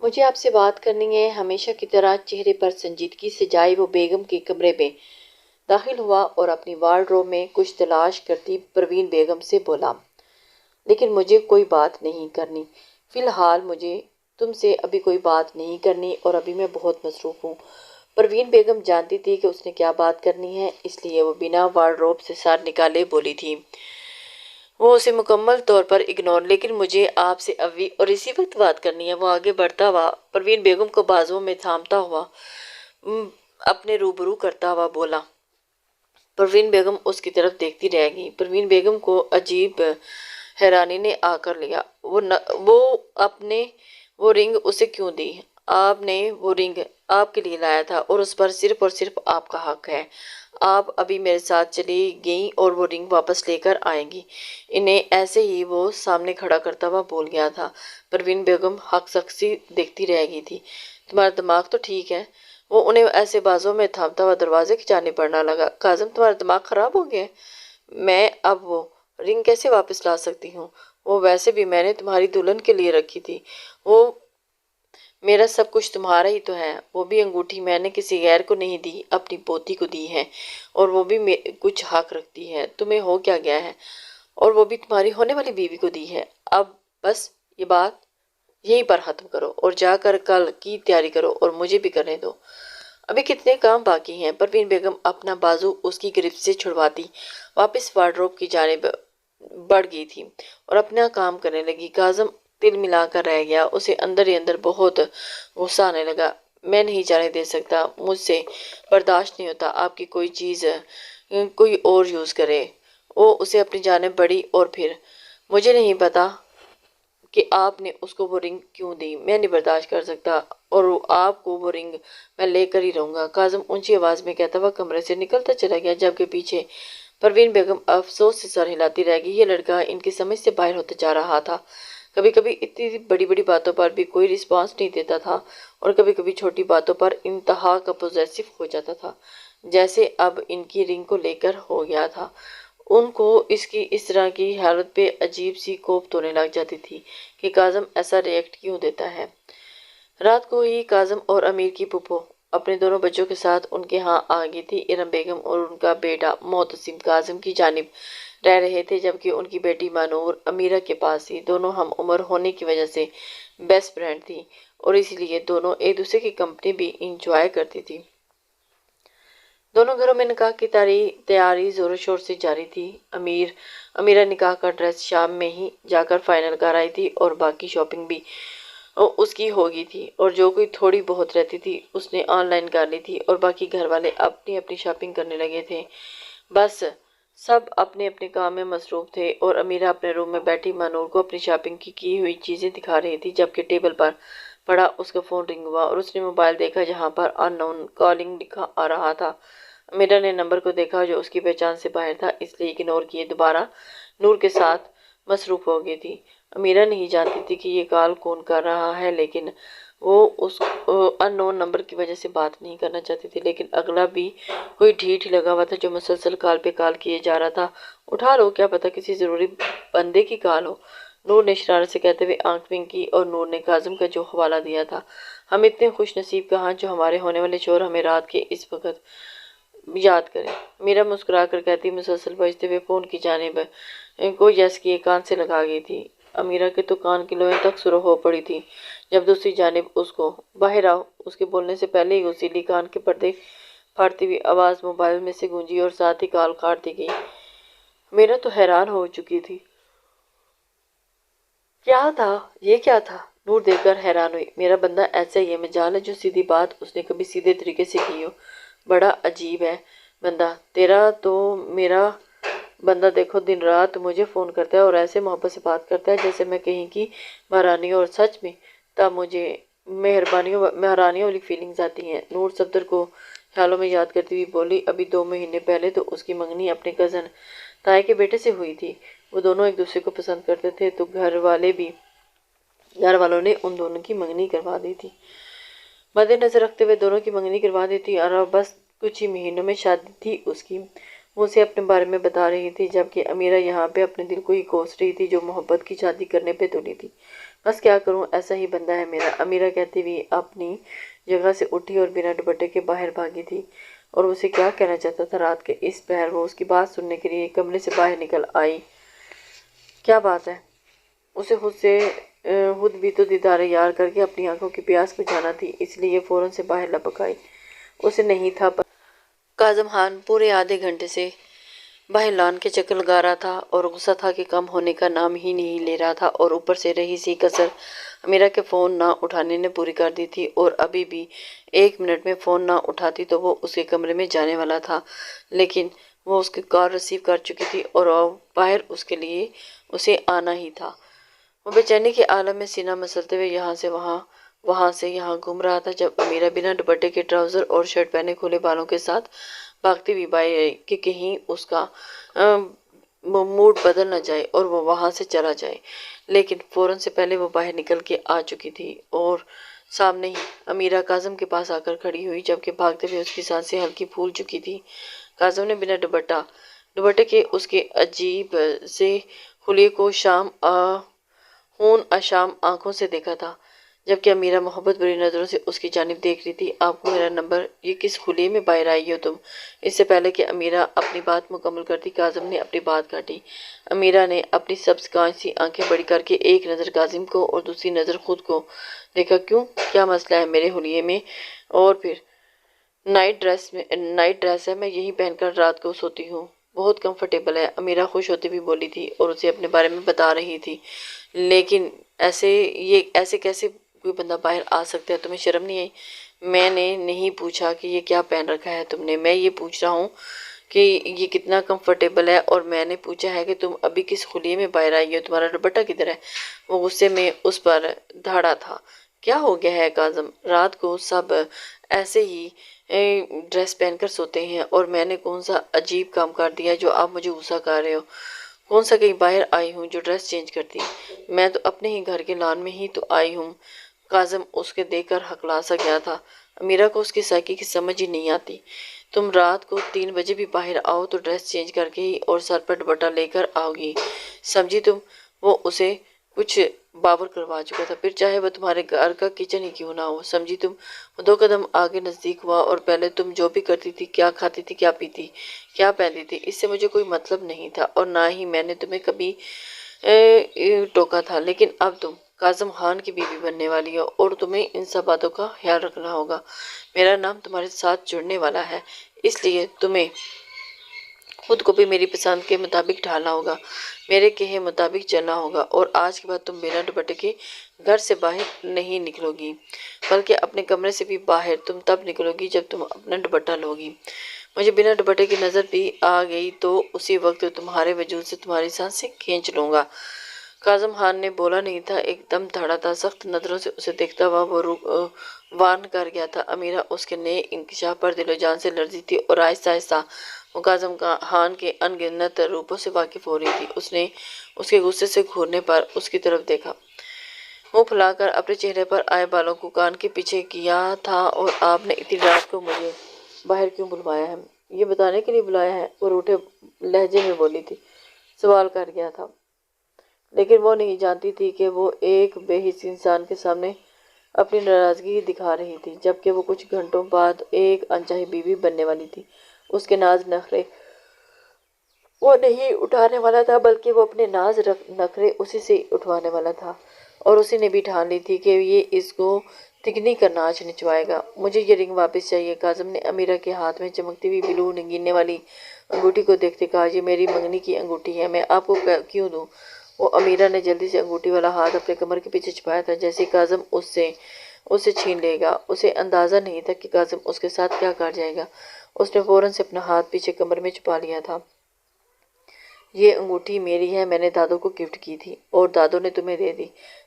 مجھے آپ سے بات کرنی ہے۔ ہمیشہ کی طرح چہرے پر سنجیدگی سے جائے وہ بیگم کے کمرے میں داخل ہوا اور اپنی وارڈروب میں کچھ تلاش کرتی پروین بیگم سے بولا، لیکن مجھے کوئی بات نہیں کرنی۔ فی الحال مجھے تم سے ابھی کوئی بات نہیں کرنی اور ابھی میں بہت مصروف ہوں۔ پروین بیگم جانتی تھی کہ اس نے کیا بات کرنی ہے، اس لیے وہ بنا وارڈروب سے سر نکالے بولی تھی۔ وہ اسے مکمل طور پر اگنور، لیکن مجھے آپ سے ابھی اور اسی وقت بات کرنی ہے۔ وہ آگے بڑھتا ہوا پروین بیگم کو بازوؤں میں تھامتا ہوا اپنے روبرو کرتا ہوا بولا۔ پروین بیگم اس کی طرف دیکھتی رہ گئی۔ پروین بیگم کو عجیب حیرانی نے آ کر لیا۔ آپ نے وہ رنگ اسے کیوں دی؟ آپ نے وہ رنگ آپ کے لیے لایا تھا اور اس پر صرف اور صرف آپ کا حق ہے۔ آپ ابھی میرے ساتھ چلی گئیں اور وہ رنگ واپس لے کر آئیں گی۔ انہیں ایسے ہی وہ سامنے کھڑا کرتا ہوا بول گیا تھا۔ پروین بیگم حق سکسی دیکھتی رہ گئی تھی۔ تمہارا دماغ تو ٹھیک ہے؟ وہ انہیں ایسے بازوں میں تھامتا ہوا دروازے کی جانب بڑھنا لگا۔ کاظم، تمہارا دماغ خراب ہو گیا ہے؟ میں اب وہ رنگ کیسے واپس لا سکتی ہوں؟ وہ ویسے بھی میں نے تمہاری دلہن کے لیے رکھی تھی۔ وہ میرا سب کچھ تمہارا ہی تو ہے۔ وہ بھی انگوٹھی میں نے کسی غیر کو نہیں دی، اپنی پوتی کو دی ہے، اور وہ بھی کچھ حق رکھتی ہے۔ تمہیں ہو کیا گیا ہے؟ اور وہ بھی تمہاری ہونے والی بیوی کو دی ہے۔ اب بس یہ بات یہیں پر ختم کرو اور جا کر کل کی تیاری کرو اور مجھے بھی کرنے دو۔ ابھی کتنے کام باقی ہیں؟ پروین بیگم اپنا بازو اس کی گرفت سے چھڑواتی واپس وارڈروب کی جانب بڑھ گئی تھی اور اپنا کام کرنے لگی۔ کاظم تل ملا کر رہ گیا۔ اسے اندر ہی اندر بہت غصہ آنے لگا۔ میں نہیں جانے دے سکتا، مجھ سے برداشت نہیں ہوتا آپ کی کوئی چیز کوئی اور یوز کرے۔ وہ اسے اپنی جانب بڑھی اور پھر، مجھے نہیں پتا کہ آپ نے اس کو وہ رنگ کیوں دی، میں نہیں برداشت کر سکتا اور آپ کو وہ رنگ میں لے کر ہی رہوں گا۔ کاظم اونچی آواز میں کہتا ہوا کمرے سے نکلتا چلا گیا، جبکہ پیچھے پروین بیگم افسوس سے سر ہلاتی رہ گئی۔ یہ لڑکا ان کی سمجھ سے باہر ہوتا جا رہا تھا۔ کبھی کبھی اتنی بڑی بڑی باتوں پر بھی کوئی رسپانس نہیں دیتا تھا اور کبھی کبھی چھوٹی باتوں پر انتہا کا پوزیسو ہو جاتا تھا، جیسے اب ان کی رنگ کو لے کر ہو گیا تھا۔ ان کو اس طرح کی حالت پہ عجیب سی کوفت ہونے لگ جاتی تھی کہ کاظم ایسا ریئیکٹ کیوں دیتا ہے۔ رات کو ہی کاظم اور امیر کی پھپھو اپنے دونوں بچوں کے ساتھ ان کے ہاں آ گئی تھی۔ ارم بیگم اور ان کا بیٹا معتصم کاظم کی جانب رہ رہے تھے، جبکہ ان کی بیٹی مانور امیرہ کے پاس تھی۔ دونوں ہم عمر ہونے کی وجہ سے بیسٹ فرینڈ تھیں اور اسی لیے دونوں ایک دوسرے کی کمپنی بھی انجوائے کرتی تھیں۔ دونوں گھروں میں نکاح کی تیاری زور و شور سے جاری تھی۔ امیرہ نکاح کا ڈریس شام میں ہی جا کر فائنل کر آئی تھی اور باقی شاپنگ بھی اس کی ہو گئی تھی، اور جو کوئی تھوڑی بہت رہتی تھی اس نے آن لائن کر لی تھی، اور باقی گھر والے اپنی اپنی شاپنگ کرنے لگے تھے۔ بس سب اپنے اپنے کام میں مصروف تھے اور امیرہ اپنے روم میں بیٹھی مانور کو اپنی شاپنگ کی ہوئی چیزیں دکھا رہی تھی، جبکہ ٹیبل پر پڑا اس کا فون رنگ ہوا اور اس نے موبائل دیکھا جہاں پر ان نون کالنگ لکھا آ رہا تھا۔ امیرہ نے نمبر کو دیکھا جو اس کی پہچان سے باہر تھا، اس لیے اگنور کیے دوبارہ نور کے ساتھ مصروف ہو گئی تھی۔ امیرہ نہیں جانتی تھی کہ یہ کال کون کر رہا ہے، لیکن وہ اس ان نون نمبر کی وجہ سے بات نہیں کرنا چاہتی تھی، لیکن اگلا بھی کوئی ڈھیٹ ہی لگا ہوا تھا جو مسلسل کال پہ کال کیے جا رہا تھا۔ اٹھا لو، کیا پتا کسی ضروری بندے کی کال ہو، نور نے شرارت سے کہتے ہوئے آنکھ ونک کی، اور نور نے کاظم کا جو حوالہ دیا تھا، ہم اتنے خوش نصیب کہاں جو ہمارے ہونے والے شوہر ہمیں رات کے اس وقت یاد کریں۔ میرا مسکرا کر کہتی مسلسل بجتے ہوئے فون کی جانب کو یس کیے کان سے لگا گئی تھی۔ امیرہ کے تو کان کی لوئیں تک سرخ ہو پڑی تھی جب دوسری جانب اس کو باہر آؤ اس کے بولنے سے پہلے ہی گسیلی کان کے پردے پھاڑتی ہوئی آواز موبائل میں سے گونجی اور ساتھ ہی کال کاٹ دی گئی۔ میرا تو حیران ہو چکی تھی۔ کیا تھا یہ؟ کیا تھا؟ نور دیکھ کر حیران ہوئی۔ میرا بندہ ایسا ہی ہے، مجال ہے جو سیدھی بات اس نے کبھی سیدھے طریقے سے کی ہو۔ بڑا عجیب ہے بندہ تیرا تو۔ میرا بندہ دیکھو دن رات مجھے فون کرتا ہے اور ایسے محبت سے بات کرتا ہے جیسے میں کہیں کی مہارانی ہوں، اور سچ میں تب مجھے مہارانیوں والی فیلنگز آتی ہیں۔ نور صفدر کو خیالوں میں یاد کرتی ہوئی بولی، ابھی 2 مہینے پہلے تو اس کی منگنی اپنے کزن تائے کے بیٹے سے ہوئی تھی۔ وہ دونوں ایک دوسرے کو پسند کرتے تھے، تو گھر والوں نے ان دونوں کی منگنی کروا دی تھی۔ مد نظر رکھتے ہوئے دونوں کی منگنی کروا دی تھی اور اب بس کچھ ہی مہینوں میں شادی تھی اس کی۔ وہ اسے اپنے بارے میں بتا رہی تھی، جبکہ امیرہ یہاں پہ اپنے دل کو ہی کوس رہی تھی جو محبت کی شادی کرنے پہ تلی تھی۔ بس کیا کروں، ایسا ہی بندہ ہے میرا، امیرہ کہتی ہوئی اپنی جگہ سے اٹھی اور بنا دوپٹے کے باہر بھاگی تھی۔ اور اسے کیا کہنا چاہتا تھا رات کے اس پہر وہ اس کی بات سننے کے لیے کمرے سے باہر نکل آئی۔ کیا بات ہے؟ اسے خود بھی تو دیدار یار کر کے اپنی آنکھوں کی پیاس بجھانا تھی، اس لیے فوراً سے باہر لپک آئی۔ اسے نہیں تھا کاظم خان پورے آدھے گھنٹے سے باہر لان کے چکر لگا رہا تھا اور غصہ تھا کہ کم ہونے کا نام ہی نہیں لے رہا تھا، اور اوپر سے رہی سی کسر امیرہ کے فون نہ اٹھانے نے پوری کر دی تھی، اور ابھی بھی 1 منٹ میں فون نہ اٹھاتی تو وہ اس کے کمرے میں جانے والا تھا، لیکن وہ اس کی کال ریسیو کر چکی تھی اور باہر اس کے لیے اسے آنا ہی تھا۔ وہ بے چینی کے عالم میں سینہ مسلتے ہوئے یہاں سے وہاں سے یہاں گھوم رہا تھا جب امیرہ بنا دوپٹے کے ٹراؤزر اور شرٹ پہنے کھلے بالوں کے ساتھ بھاگتی ہوئی باہر آئی کہ کہیں اس کا موڈ بدل نہ جائے اور وہ وہاں سے چلا جائے، لیکن فوراً سے پہلے وہ باہر نکل کے آ چکی تھی اور سامنے ہی امیرہ کاظم کے پاس آ کر کھڑی ہوئی، جبکہ بھاگتے ہوئے اس کی سانسیں ہلکی پھول چکی تھی۔ کاظم نے بنا دوپٹے کے اس کے عجیب سے خلیے کو خون اشام آنکھوں سے دیکھا تھا، جبکہ امیرہ محبت بھری نظروں سے اس کی جانب دیکھ رہی تھی۔ آپ کو میرا نمبر، یہ کس خلیے میں باہر آئی ہو تم؟ اس سے پہلے کہ امیرہ اپنی بات مکمل کرتی کاظم نے اپنی بات کاٹی۔ امیرہ نے اپنی سبز کانچ سی آنکھیں بڑی کر کے ایک نظر کاظم کو اور دوسری نظر خود کو دیکھا۔ کیوں؟ کیا مسئلہ ہے میرے خلیے میں؟ اور پھر نائٹ ڈریس ہے، میں یہی پہن کر رات کو سوتی ہوں، بہت کمفرٹیبل ہے، امیرہ خوش ہوتی بھی بولی تھی اور اسے اپنے بارے میں بتا رہی تھی۔ لیکن ایسے کیسے کوئی بندہ باہر آ سکتا ہے؟ تمہیں شرم نہیں آئی؟ میں نے نہیں پوچھا کہ یہ کیا پہن رکھا ہے تم نے، میں یہ پوچھ رہا ہوں کہ یہ کتنا کمفرٹیبل ہے، اور میں نے پوچھا ہے کہ تم ابھی کس خلیے میں باہر آئی ہو، تمہارا دوپٹہ کدھر ہے؟ وہ غصے میں اس پر دھاڑا تھا۔ کیا ہو گیا ہے کاظم؟ رات کو سب ایسے ہی ڈریس پہن کر سوتے ہیں، اور میں نے کون سا عجیب کام کر دیا جو آپ مجھے غصہ کر رہے ہو؟ کون سا کہیں باہر آئی ہوں جو ڈریس چینج کرتی؟ میں تو اپنے ہی گھر کے لان میں ہی تو آئی ہوں۔ کاظم اس کے دیکھ کر ہکلا سا گیا تھا۔ امیرہ کو اس کی سائیکی کی سمجھ ہی نہیں آتی۔ تم رات کو 3 بجے بھی باہر آؤ تو ڈریس چینج کر کے ہی اور سر پر دوپٹہ لے کر آؤ گی، سمجھی تم؟ وہ اسے کچھ بابر کروا چکا تھا، پھر چاہے وہ تمہارے گھر کا کچن ہی کیوں نہ ہو، سمجھی تم؟ وہ 2 قدم آگے نزدیک ہوا۔ اور پہلے تم جو بھی کرتی تھی، کیا کھاتی تھی، کیا پیتی، کیا پہنتی تھی، اس سے مجھے کوئی مطلب نہیں تھا، اور نہ ہی میں نے تمہیں کبھی ٹوکا تھا، لیکن اب تم کاظم خان کی بیوی بننے والی ہو اور تمہیں ان سب باتوں کا خیال رکھنا ہوگا۔ میرا نام تمہارے ساتھ جڑنے والا ہے، اس لیے تمہیں خود کو بھی میری پسند کے مطابق ڈھالنا ہوگا، میرے کہے مطابق چلنا ہوگا، اور آج کے بعد تم بنا دوپٹے کے گھر سے باہر نہیں نکلو گی، بلکہ اپنے کمرے سے بھی باہر تم تب نکلو گی جب تم اپنا دوپٹہ لو گی۔ مجھے بنا دوپٹے کی نظر بھی آ گئی تو اسی وقت تمہارے وجود سے تمہاری سانسیں کھینچ لوں گا۔ کاظم خان نے بولا نہیں تھا، ایک دم دھڑا تھا، سخت نظروں سے اسے دیکھتا ہوا وہ وارن کر گیا تھا۔ امیرہ اس کے نئے انکشاف پر دل و جان سے لرزی تھی، اور آہستہ آہستہ وہ کاظم خان کے ان گنت روپوں سے واقف ہو رہی تھی۔ اس نے اس کے غصے سے گھورنے پر اس کی طرف دیکھا، منہ پھلا کر اپنے چہرے پر آئے بالوں کو کان کے پیچھے کیا تھا۔ اور آپ نے اتنی رات کو مجھے باہر کیوں بلوایا ہے؟ یہ بتانے کے لیے بلایا ہے، وہ روٹھے لہجے میں بولی تھی، سوال کر گیا تھا، لیکن وہ نہیں جانتی تھی کہ وہ ایک بے حس انسان کے سامنے اپنی ناراضگی دکھا رہی تھی، جبکہ وہ کچھ گھنٹوں بعد ایک انچاہی بیوی بننے والی تھی۔ اس کے ناز نخرے وہ نہیں اٹھانے والا تھا، بلکہ وہ اپنے ناز نخرے اسی سے اٹھوانے والا تھا، اور اسی نے بھی ٹھان لی تھی کہ یہ اس کو تکنی کا ناچ نچوائے گا۔ مجھے یہ رنگ واپس چاہیے، کاظم نے امیرہ کے ہاتھ میں چمکتی ہوئی بلو نگینے والی انگوٹھی کو دیکھتے کہا۔ یہ میری منگنی کی انگوٹھی ہے، میں آپ کو کیوں دوں؟ وہ امیرہ نے جلدی سے انگوٹھی والا ہاتھ اپنے کمر کے پیچھے چھپایا تھا، جیسے کاظم اسے چھین لے گا۔ اسے اندازہ نہیں تھا کہ کاظم اس کے ساتھ کیا کر جائے گا۔ اس نے فوراً سے اپنا ہاتھ پیچھے کمر میں چھپا لیا تھا۔ یہ انگوٹھی میری ہے، میں نے دادو کو گفٹ کی تھی، اور دادو نے تمہیں دے دی۔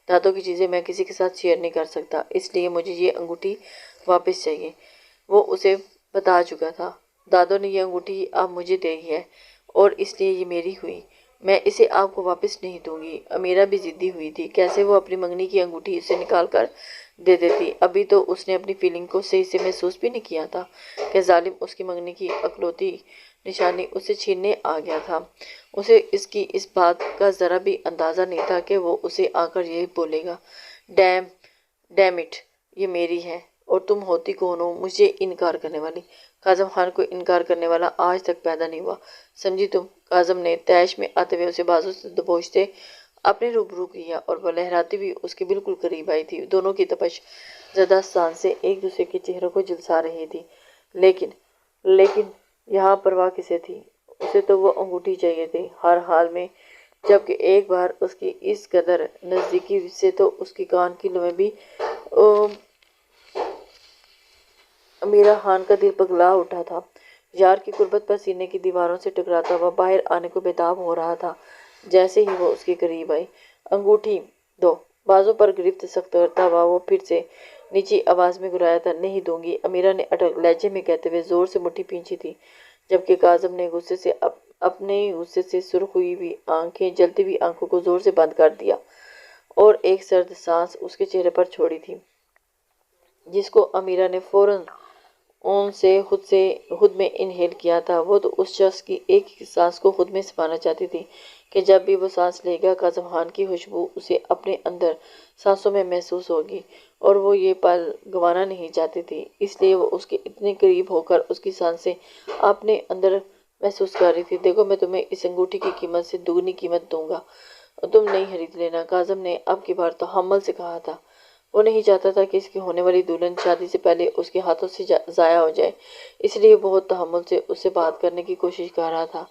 دادو کی چیزیں میں کسی کے ساتھ شیئر نہیں کر سکتا، اس لیے مجھے یہ انگوٹھی واپس چاہیے۔ وہ اسے بتا چکا تھا، دادو نے یہ انگوٹھی اب مجھے دی ہے، اور اس لیے یہ میری ہوئی، میں اسے آپ کو واپس نہیں دوں گی۔ امیرہ بھی ضدی ہوئی تھی، کیسے وہ اپنی منگنی کی انگوٹھی اسے نکال کر دے دیتی؟ ابھی تو اس نے اپنی فیلنگ کو صحیح سے محسوس بھی نہیں کیا تھا کہ ظالم اس کی منگنی کی اکلوتی نشانی اس سے چھیننے آ گیا تھا۔ اسے اس کی اس بات کا ذرا بھی اندازہ نہیں تھا کہ وہ اسے آ کر یہ بولے گا، ڈیم اٹ، یہ میری ہے اور تم ہوتی کون ہو مجھے انکار کرنے والی؟ کاظم خان کو انکار کرنے والا آج تک پیدا نہیں ہوا، سمجھی تم؟ کاظم نے طیش میں آتے ہوئے اسے بازو سے دبوچتے اپنے روبرو کیا اور وہ لہراتی بھی اس کے بالکل قریب آئی تھی۔ دونوں کی تپش زدہ سانسیں ایک دوسرے کے چہروں کو جھلسا رہی تھی، لیکن یہاں پرواہ کسے تھی؟ اسے تو وہ انگوٹھی چاہیے تھی ہر حال میں، جبکہ ایک بار اس کی اس قدر نزدیکی سے تو اس کی کان کی لویں بھی امیرہ خان کا دل پگھلا اٹھا تھا۔ یار کی قربت پر سینے کی دیواروں سے ٹکراتا ہوا باہر آنے کو بےتاب ہو رہا تھا جیسے ہی وہ اس کے قریب آئی۔ انگوٹھی دو، بازو پر گرفت سخت کرتا ہوا وہ پھر سے نیچی آواز میں گرایا تھا۔ نہیں دوں گی، امیرہ نے اٹل لہجے میں کہتے ہوئے زور سے مٹھی کھینچی تھی، جبکہ کاظم نے اپنے غصے سے سرخ ہوئی ہوئی آنکھیں جلتی ہوئی آنکھوں کو زور سے بند کر دیا اور ایک سرد سانس اس کے چہرے پر چھوڑی تھی، جس کو امیرہ نے فوراً خود میں انہیل کیا تھا۔ وہ تو اس شخص کی ایک ایک سانس کو خود میں سمانا چاہتی تھی کہ جب بھی وہ سانس لے گا کاظم خان کی خوشبو اسے اپنے اندر سانسوں میں محسوس ہوگی، اور وہ یہ پل گنوانا نہیں چاہتی تھی، اس لیے وہ اس کے اتنے قریب ہو کر اس کی سانسیں اپنے اندر محسوس کر رہی تھی۔ دیکھو، میں تمہیں اس انگوٹھی کی قیمت سے دوگنی قیمت دوں گا، تم نہیں خرید لینا، کاظم نے اب کی بار تحمل سے کہا تھا۔ وہ نہیں چاہتا تھا کہ اس کی ہونے والی دلہن شادی سے پہلے اس کے ہاتھوں سے ضائع ہو جائے، اس لیے بہت تحمل سے اس سے بات کرنے کی کوشش کر رہا تھا۔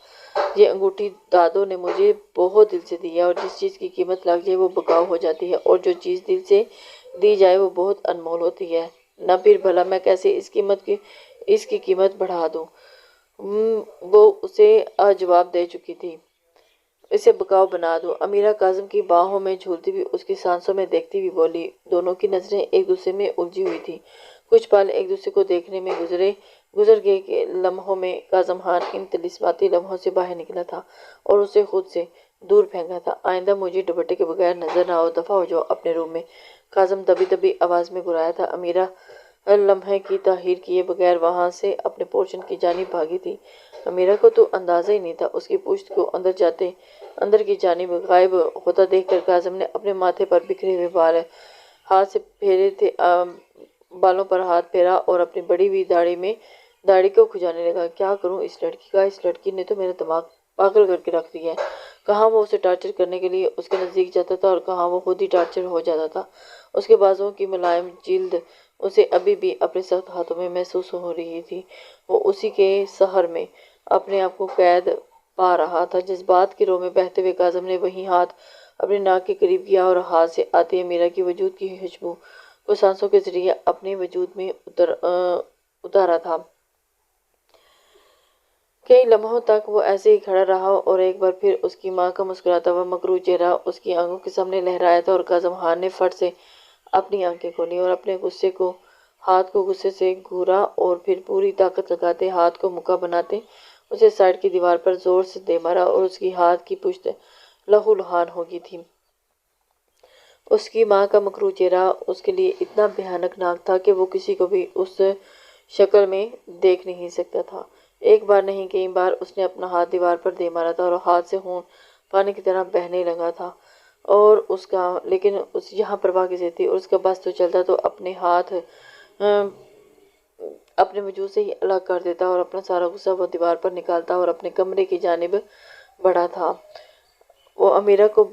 یہ انگوٹھی دادو نے مجھے بہت دل سے دی ہے، اور جس چیز کی قیمت لگ جائے وہ بکاؤ ہو جاتی ہے، اور جو چیز دل سے دی جائے وہ بہت انمول ہوتی ہے۔ نہ پھر بھلا میں کیسے اس کی قیمت بڑھا دوں؟ وہ اسے جواب دے چکی تھی، اسے بکاؤ بنا دو۔ امیرہ کاظم کی باہوں میں جھولتی ہوئی اس کی سانسوں میں دیکھتی ہوئی بولی۔ دونوں کی نظریں ایک دوسرے میں الجھی ہوئی تھیں۔ کچھ پل ایک دوسرے کو دیکھنے میں گزر گئے کہ لمحوں میں کاظم خان ان طلسماتی لمحوں سے باہر نکلا تھا اور اسے خود سے دور پھینکا تھا۔ آئندہ مجھے دوپٹے کے بغیر نظر نہ آؤ، دفعہ ہو جاؤ اپنے روم میں، کاظم دبی دبی آواز میں گرایا تھا۔ امیرہ لمحے کی تاخیر کیے بغیر وہاں سے اپنے پورشن کی جانب بھاگی تھی۔ امیرہ کو تو اندازہ ہی نہیں تھا، اس کی پشت کو اندر کی جانب غائب ہوتا دیکھ کر کاظم نے اپنے ماتھے پر بکھرے ہوئے بال ہاتھ سے پھیرے تھے، بالوں پر ہاتھ پھیرا اور اپنی بڑی ہوئی داڑھی کو کھجانے لگا۔ کیا کروں اس لڑکی کا؟ اس لڑکی نے تو میرا دماغ پاگل کر کے رکھ دیا ہے۔ کہاں وہ اسے ٹارچر کرنے کے لیے اس کے نزدیک جاتا تھا اور کہاں وہ خود ہی ٹارچر ہو جاتا تھا۔ اس کے بازوؤں کی ملائم جلد اسے ابھی بھی اپنے سخت ہاتھوں میں محسوس ہو رہی تھی۔ وہ اسی کے سحر میں اپنے آپ کو قید پا رہا تھا۔ جذبات کی رو میں بہتے ہوئے کاظم نے وہی ہاتھ اپنے ناک کے قریب کیا اور ہاتھ سے آتی امیرہ کی وجود کی خوشبو کو سانسوں کے ذریعے اپنے وجود میں اتارا تھا۔ کئی لمحوں تک وہ ایسے ہی کھڑا رہا اور ایک بار پھر اس کی ماں کا مسکراتا ہوا مکروہ چہرہ اس کی آنکھوں کے سامنے لہرایا تھا اور کاظم خان نے فٹ سے اپنی آنکھیں کھولی اور اپنے ہاتھ کو غصے سے گھورا اور پھر پوری طاقت لگاتے ہاتھ کو مکہ بناتے اسے سائڈ کی دیوار پر زور سے دے مارا اور اس کی ہاتھ کی پشت لہو لہان ہو گئی تھی۔ اس کی ماں کا مکروہ چہرہ اس کے لیے اتنا بھیانک ناک تھا کہ وہ کسی کو بھی اس شکل میں دیکھ نہیں سکتا تھا۔ ایک بار نہیں کئی بار اس نے اپنا ہاتھ دیوار پر دے مارا تھا اور ہاتھ سے خون پانی کی طرح بہنے لگا تھا، اور لیکن یہاں پرواہ کسے تھی؟ اور اس کا بس تو چلتا تو اپنے ہاتھ اپنے وجود سے ہی الگ کر دیتا اور اپنا سارا غصہ وہ دیوار پر نکالتا اور اپنے کمرے کی جانب بڑھا تھا۔ وہ امیرہ کو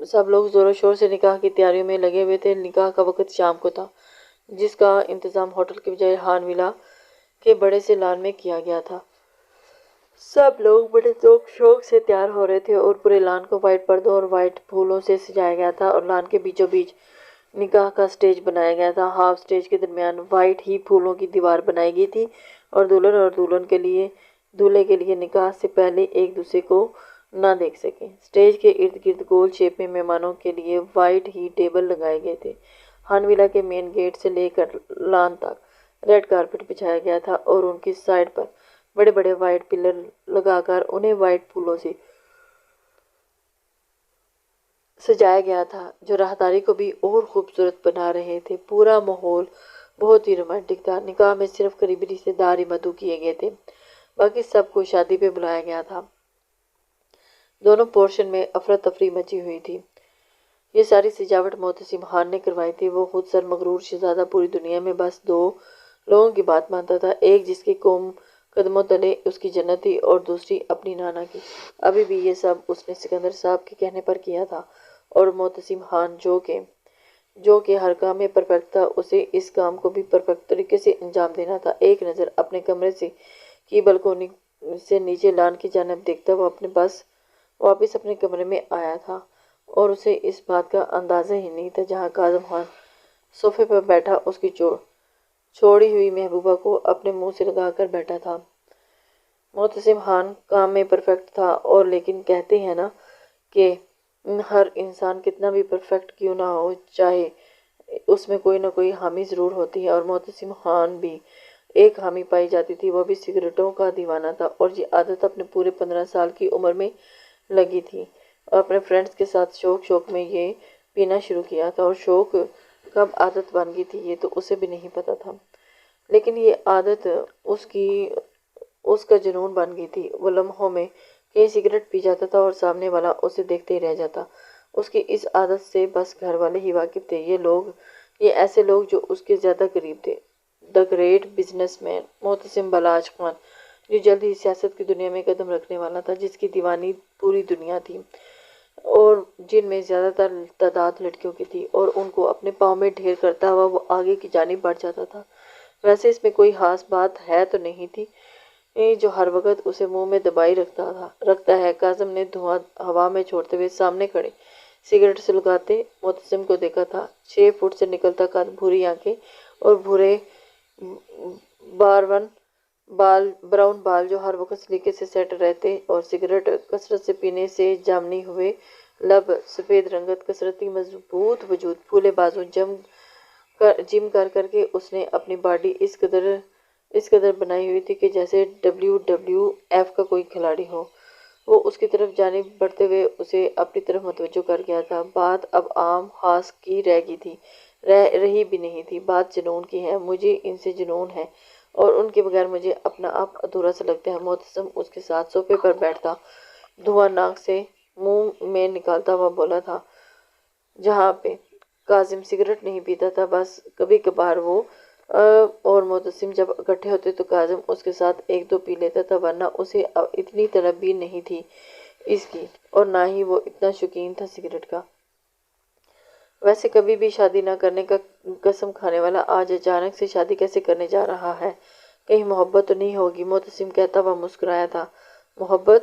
سب لوگ زور و شور سے نکاح کی تیاریوں میں لگے ہوئے تھے۔ نکاح کا وقت شام کو تھا، جس کا انتظام ہوٹل کے بجائے ہان ولا کے بڑے سے لان میں کیا گیا تھا۔ سب لوگ بڑے ذوق شوق سے تیار ہو رہے تھے اور پورے لان کو وائٹ پردوں اور وائٹ پھولوں سے سجایا گیا تھا اور لان کے بیچوں بیچ نکاح کا سٹیج بنایا گیا تھا۔ ہاف سٹیج کے درمیان وائٹ ہی پھولوں کی دیوار بنائی گئی تھی اور دولہن دولہے کے لیے نکاح سے پہلے ایک دوسرے کو نہ دیکھ سکیں۔ سٹیج کے ارد گرد گول شیپ میں مہمانوں کے لیے وائٹ ہی ٹیبل لگائے گئے تھے۔ ہان ولا کے مین گیٹ سے لے کر لان تک ریڈ کارپٹ بچھایا گیا تھا اور ان کی سائڈ پر بڑے بڑے وائٹ پلر لگا کر انہیں وائٹ پھولوں سے سجایا گیا تھا، جو راہداری کو بھی اور خوبصورت بنا رہے تھے۔ پورا ماحول بہت ہی رومانٹک تھا۔ نکاح میں صرف قریبی رشتے دار ہی مدعو کیے گئے تھے، باقی سب کو شادی پہ بلایا گیا تھا۔ دونوں پورشن میں افراتفری مچی ہوئی تھی۔ یہ ساری سجاوٹ معتصم خان نے کروائی تھی۔ وہ خود سرمغرور شہزادہ پوری دنیا میں بس دو لوگوں کی بات مانتا تھا، ایک جس کی قوم قدموں تلے اس کی جنت تھی اور دوسری اپنی نانا کی۔ ابھی بھی یہ سب اس نے سکندر صاحب کے کہنے پر کیا تھا، اور معتصم خان جو کہ ہر کام میں پرفیکٹ تھا، اسے اس کام کو بھی پرفیکٹ طریقے سے انجام دینا تھا۔ ایک نظر اپنے کمرے کی بلکونی سے نیچے لان کی جانب دیکھتا وہ اپنے پاس واپس اپنے کمرے میں آیا تھا، اور اسے اس بات کا اندازہ ہی نہیں تھا جہاں کاظم خان صوفے پر بیٹھا اس کی چھوڑی ہوئی محبوبہ کو اپنے منہ سے لگا کر بیٹھا تھا۔ معتصم خان کام میں پرفیکٹ تھا، اور لیکن کہتے ہیں نا کہ ہر انسان کتنا بھی پرفیکٹ کیوں نہ ہو، چاہے اس میں کوئی نہ کوئی خامی ضرور ہوتی ہے، اور معتصم خان بھی ایک خامی پائی جاتی تھی۔ وہ بھی سگریٹوں کا دیوانہ تھا، اور یہ عادت اپنے پورے 15 سال کی عمر میں لگی تھی، اور اپنے فرینڈز کے ساتھ شوق میں یہ پینا شروع کیا تھا، اور شوق کب عادت بن گئی تھی یہ تو اسے بھی نہیں پتا تھا، لیکن یہ عادت اس کا جنون بن گئی تھی۔ وہ لمحوں میں کہیں سگریٹ پی جاتا تھا اور سامنے والا اسے دیکھتے ہی رہ جاتا۔ اس کی اس عادت سے بس گھر والے ہی واقف تھے، یہ ایسے لوگ جو اس کے زیادہ قریب تھے۔ The great businessman Mutasim Balach Khan, جو جلد ہی سیاست کی دنیا میں قدم رکھنے والا تھا، جس کی دیوانی پوری دنیا تھی، اور جن میں زیادہ تر تعداد لڑکیوں کی تھی، اور ان کو اپنے پاؤں میں ڈھیر کرتا ہوا وہ آگے کی جانب بڑھ جاتا تھا۔ ویسے اس میں کوئی خاص بات ہے تو نہیں تھی جو ہر وقت اسے منہ میں دبائی رکھتا ہے۔ کاظم نے دھواں ہوا میں چھوڑتے ہوئے سامنے کھڑے سگریٹ سلگاتے معتصم کو دیکھا تھا۔ 6 فٹ سے نکلتا قد، بھوری آنکھیں اور بھورے براؤن بال جو ہر وقت سلیقے سے سیٹ رہتے، اور سگریٹ کثرت سے پینے سے جامنی ہوئے لب، سفید رنگت، کثرتی مضبوط وجود، پھولے بازو، جم کر کے اس نے اپنی باڈی اس قدر بنائی ہوئی تھی کہ جیسے WWF کا کوئی کھلاڑی ہو۔ وہ اس کی طرف جانب بڑھتے ہوئے اسے اپنی طرف متوجہ کر گیا تھا۔ بات اب عام خاص کی رہی بھی نہیں تھی، بات جنون کی ہے۔ مجھے ان سے جنون ہے، اور ان کے بغیر مجھے اپنا آپ ادھورا سا لگتا ہے۔ معتصم اس کے ساتھ صوفے پر بیٹھتا، دھواں ناک سے منہ میں نکالتا ہوا بولا تھا۔ جہاں پہ کاظم سگریٹ نہیں پیتا تھا، بس کبھی کبھار وہ اور معتصم جب اکٹھے ہوتے تو کاظم اس کے ساتھ 1-2 پی لیتا تھا، ورنہ اسے اتنی طلب بھی نہیں تھی اس کی، اور نہ ہی وہ اتنا شوقین تھا سگریٹ کا۔ ویسے کبھی بھی شادی نہ کرنے کا قسم کھانے والا آج اچانک سے شادی کیسے کرنے جا رہا ہے؟ کہیں محبت تو نہیں ہوگی؟ معتصم کہتا ہوا مسکرایا تھا۔ محبت؟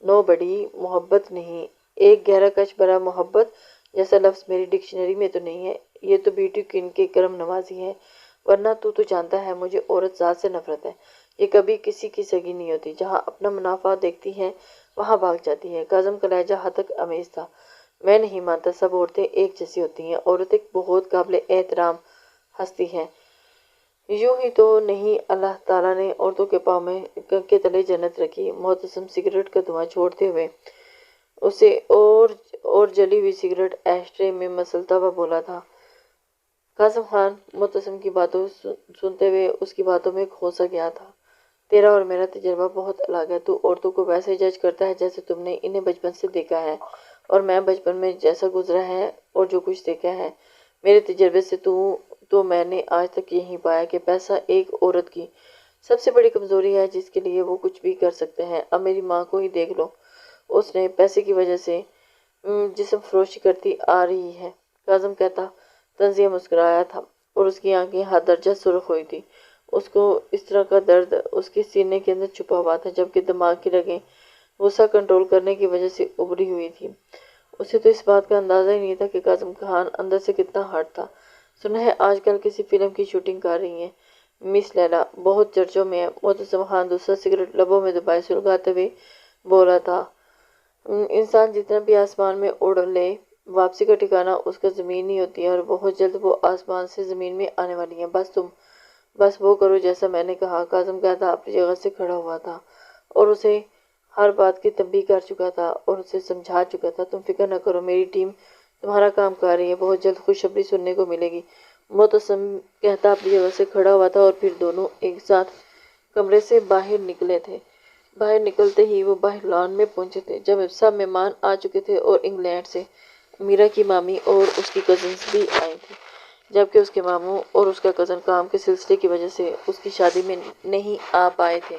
نو بڑی محبت نہیں، ایک گہرا کش بھرا محبت جیسا لفظ میری ڈکشنری میں تو نہیں ہے۔ یہ تو بیوٹی کوئن کے کرم نوازی ہے، ورنہ تو جانتا ہے مجھے عورت ذات سے نفرت ہے۔ یہ کبھی کسی کی سگی نہیں ہوتی، جہاں اپنا منافع دیکھتی ہے وہاں بھاگ جاتی ہے۔ کاظم کا لہجہ ہتک آمیز تھا۔ میں نہیں مانتا سب عورتیں ایک جیسی ہوتی ہیں، عورت ایک بہت قابل احترام ہستی ہے۔ یوں ہی تو نہیں اللہ تعالیٰ نے عورتوں کے پاؤں کے تلے جنت رکھی۔ معتصم سگریٹ کا دھواں چھوڑتے ہوئے اسے اور جلی ہوئی سگریٹ ایش ٹرے میں مسلتا ہوا بولا تھا۔ کاظم خان معتصم کی باتوں سنتے ہوئے اس کی باتوں میں کھو سا گیا تھا۔ تیرا اور میرا تجربہ بہت الگ ہے۔ تو عورتوں کو ویسے جج کرتا ہے جیسے تم نے انہیں بچپن سے دیکھا ہے، اور میں بچپن میں جیسا گزرا ہے اور جو کچھ دیکھا ہے میرے تجربے سے تو میں نے آج تک یہی پایا کہ پیسہ ایک عورت کی سب سے بڑی کمزوری ہے جس کے لیے وہ کچھ بھی کر سکتے ہیں۔ اب میری ماں کو ہی دیکھ لو، اس نے پیسے کی وجہ سے جسم فروشی کرتی آ رہی ہے۔ کاظم کہتا طنزیہ مسکرایا تھا، اور اس کی آنکھیں حد درجہ سرخ ہوئی تھیں۔ اس کو اس طرح کا درد اس کے سینے کے اندر چھپا ہوا تھا، جبکہ دماغ کی رگیں غصہ کنٹرول کرنے کی وجہ سے ابری ہوئی تھی۔ اسے تو اس بات کا اندازہ ہی نہیں تھا کہ کاظم خان اندر سے کتنا ہارٹ تھا۔ سنا ہے آج کل کسی فلم کی شوٹنگ کر رہی ہیں مس لیلا، بہت چرچوں میں ہے۔ معتصم خان دوسرا سگریٹ لبوں میں دبائے سلگاتے ہوئے بولا تھا۔ انسان جتنا بھی آسمان میں اڑ لے، واپسی کا ٹھکانہ اس کا زمین ہی ہوتی ہے، اور بہت جلد وہ آسمان سے زمین میں آنے والی ہیں۔ بس وہ کرو جیسا میں نے کہا۔ کاظم کہتا اپنی جگہ سے کھڑا ہوا تھا، اور اسے ہر بات کی تنبیہ کر چکا تھا اور اسے سمجھا چکا تھا۔ تم فکر نہ کرو، میری ٹیم تمہارا کام کر رہی ہے، بہت جلد خوشخبری سننے کو ملے گی۔ معتصم کہتا اپنی جگہ سے کھڑا ہوا تھا، اور پھر دونوں ایک ساتھ کمرے سے باہر نکلے تھے۔ باہر نکلتے ہی وہ باہر لان میں پہنچے تھے جب سب مہمان آ چکے تھے اور انگلینڈ سے امیرہ کی مامی اور اس کی کزنز بھی آئی تھیں، جبکہ اس کے ماموں اور اس کا کزن کام کے سلسلے کی وجہ سے اس کی شادی میں نہیں آ پائے تھے۔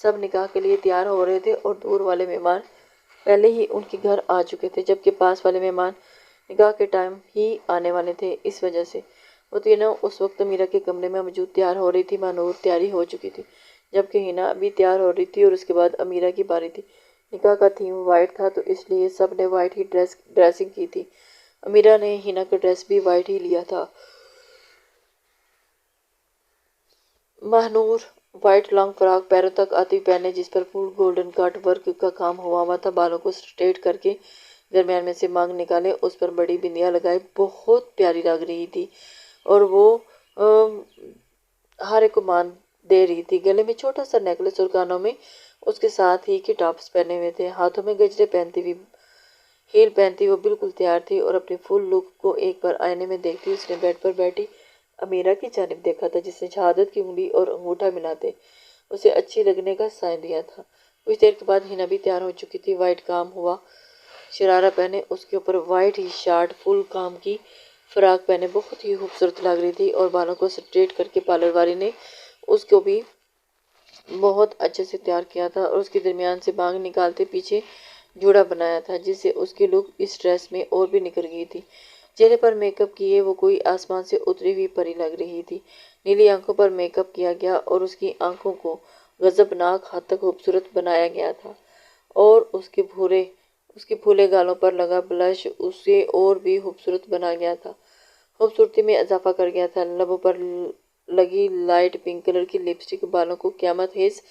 سب نکاح کے لیے تیار ہو رہے تھے اور دور والے مہمان پہلے ہی ان کے گھر آ چکے تھے، جبکہ پاس والے مہمان نکاح کے ٹائم ہی آنے والے تھے۔ اس وجہ سے وہ تینوں اس وقت امیرہ کے کمرے میں موجود تیار ہو رہی تھی۔ مانور تیاری ہو چکی تھی، جبکہ ہنا بھی تیار ہو رہی تھی اور اس کے بعد امیرہ کی باری تھی۔ نکاح کا تھیم وائٹ تھا تو اس لیے سب نے وائٹ ہی ڈریسنگ کی تھی۔ امیرہ نے ہنا کا ڈریس بھی وائٹ ہی لیا تھا۔ مہنور وائٹ لانگ فراک پیروں تک آتی پہنے جس پر فل گولڈن کٹ ورک کا کام ہوا تھا، بالوں کو اسٹریٹ کر کے درمیان میں سے مانگ نکالے، اس پر بڑی بندیاں لگائی، بہت پیاری لگ رہی تھی اور وہ ہر ایک کو مان دے رہی تھی۔ گلے میں چھوٹا سا نیکلس اور کانوں میں اس کے ساتھ ہی کے ٹاپس پہنے ہوئے تھے، ہاتھوں میں گجرے پہنتی ہوئی، ہیل پہنتی، وہ بالکل تیار تھی اور اپنی فل لک کو ایک بار آئینے میں دیکھتی اس نے بیڈ پر بیٹھی امیرہ کی جانب دیکھا تھا جس نے شہادت کی انگلی اور انگوٹھا ملاتے اسے اچھی لگنے کا سائن دیا تھا۔ کچھ دیر کے بعد ہنا بھی تیار ہو چکی تھی، وائٹ کام ہوا شرارہ پہنے، اس کے اوپر وائٹ ہی شارٹ فل کام کی فراک پہنے بہت ہی خوبصورت لگ رہی تھی اور بالوں کو اسٹریٹ کر کے پارلر والی نے اس کو بھی بہت اچھے سے تیار کیا تھا اور اس کے درمیان سے مانگ نکالتے پیچھے جوڑا بنایا تھا جس سے اس کی لک اس ڈریس میں اور بھی نکھر گئی تھی۔ چہرے پر میک اپ کیے وہ کوئی آسمان سے اتری ہوئی پری لگ رہی تھی۔ نیلی آنکھوں پر میک اپ کیا گیا اور اس کی آنکھوں کو غضبناک حد تک خوبصورت بنایا گیا تھا اور اس کے پھولے گالوں پر لگا بلش اسے اور بھی خوبصورت بنا گیا تھا، خوبصورتی میں اضافہ کر گیا تھا۔ لبوں پر لگی لائٹ پنک کلر کی لپسٹک بالوں کو قیامت خیز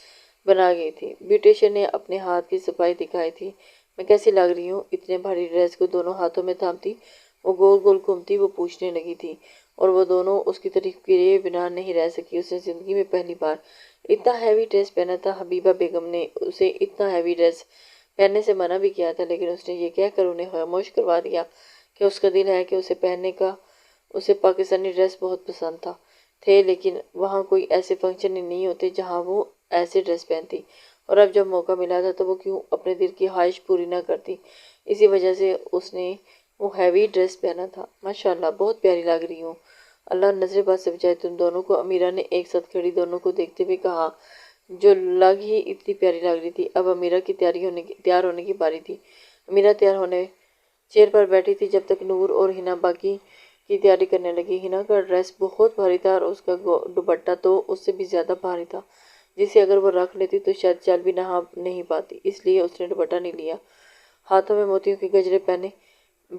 بنا گئی تھی۔ بیوٹیشین نے اپنے ہاتھ کی صفائی دکھائی تھی۔ میں کیسی لگ رہی ہوں؟ اتنے بھاری ڈریس کو دونوں ہاتھوں میں تھامتی وہ گول گول گھومتی وہ پوچھنے لگی تھی اور وہ دونوں اس کی تعریف کیے بنا نہیں رہ سکی۔ اس نے زندگی میں پہلی بار اتنا ہیوی ڈریس پہنا تھا۔ حبیبہ بیگم نے اسے اتنا ہیوی ڈریس پہننے سے منع بھی کیا تھا لیکن اس نے یہ کہہ کر انہیں خاموش کروا دیا کہ اس کا دل ہے کہ اسے پہننے کا اسے پاکستانی ڈریس بہت پسند تھے لیکن وہاں کوئی ایسے فنکشن ہی نہیں ہوتے جہاں وہ ایسے ڈریس پہنتی اور اب جب موقع ملا تھا تو وہ کیوں اپنے دل کی خواہش پوری نہ کرتی۔ اسی وجہ سے اس نے وہ ہیوی ڈریس پہنا تھا۔ ماشاءاللہ بہت پیاری لگ رہی ہوں، اللہ نظر بد سے بچائے تم دونوں کو، امیرہ نے ایک ساتھ کھڑی دونوں کو دیکھتے ہوئے کہا جو لگ ہی اتنی پیاری لگ رہی تھی۔ اب امیرہ کی تیار ہونے کی باری تھی۔ امیرہ تیار ہونے چیئر پر بیٹھی تھی جب تک نور اور ہنا باقی کی تیاری کرنے لگی۔ ہنا کا ڈریس بہت بھاری تھا اور اس کا دوپٹہ تو اس سے بھی زیادہ بھاری تھا جسے اگر وہ رکھ لیتی تو شاید چل بھی نہیں پاتی، اس لیے اس نے دوپٹہ نہیں لیا۔ ہاتھوں میں موتیوں کے گجرے پہنے،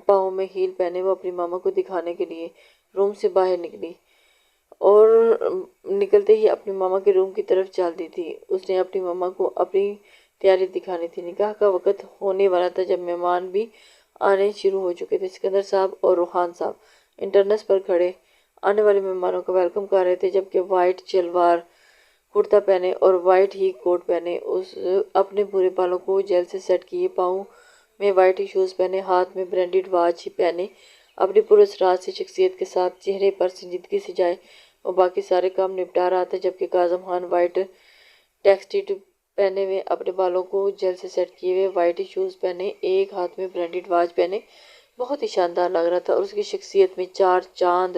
پاؤں میں ہیل پہنے وہ اپنی ماما کو دکھانے کے لیے روم سے باہر نکلی اور نکلتے ہی اپنی ماما کے روم کی طرف چل دی تھی۔ اس نے اپنی ماما کو اپنی تیاری دکھانی تھی۔ نکاح کا وقت ہونے والا تھا جب مہمان بھی آنے شروع ہو چکے تھے۔ سکندر صاحب اور روحان صاحب انٹرنس پر کھڑے آنے والے مہمانوں کا ویلکم کر رہے تھے، جبکہ وائٹ شلوار کرتا پہنے اور وائٹ ہی کوٹ پہنے اس اپنے بھورے بالوں کو جیل سے سیٹ کیے، پاؤں میں وائٹ ہی شوز پہنے، ہاتھ میں برینڈڈ واچ پہنے اپنی پراسرار سی شخصیت کے ساتھ چہرے پر سنجیدگی سجائے وہ باقی سارے کام نپٹا رہا تھا، جبکہ کاظم خان وائٹ ٹیکسٹڈ پہنے ہوئے، اپنے بالوں کو جیل سے سیٹ کیے ہوئے، وائٹ ہی شوز پہنے، ایک ہاتھ میں برینڈڈ واچ پہنے بہت ہی شاندار لگ رہا تھا اور اس کی شخصیت میں چار چاند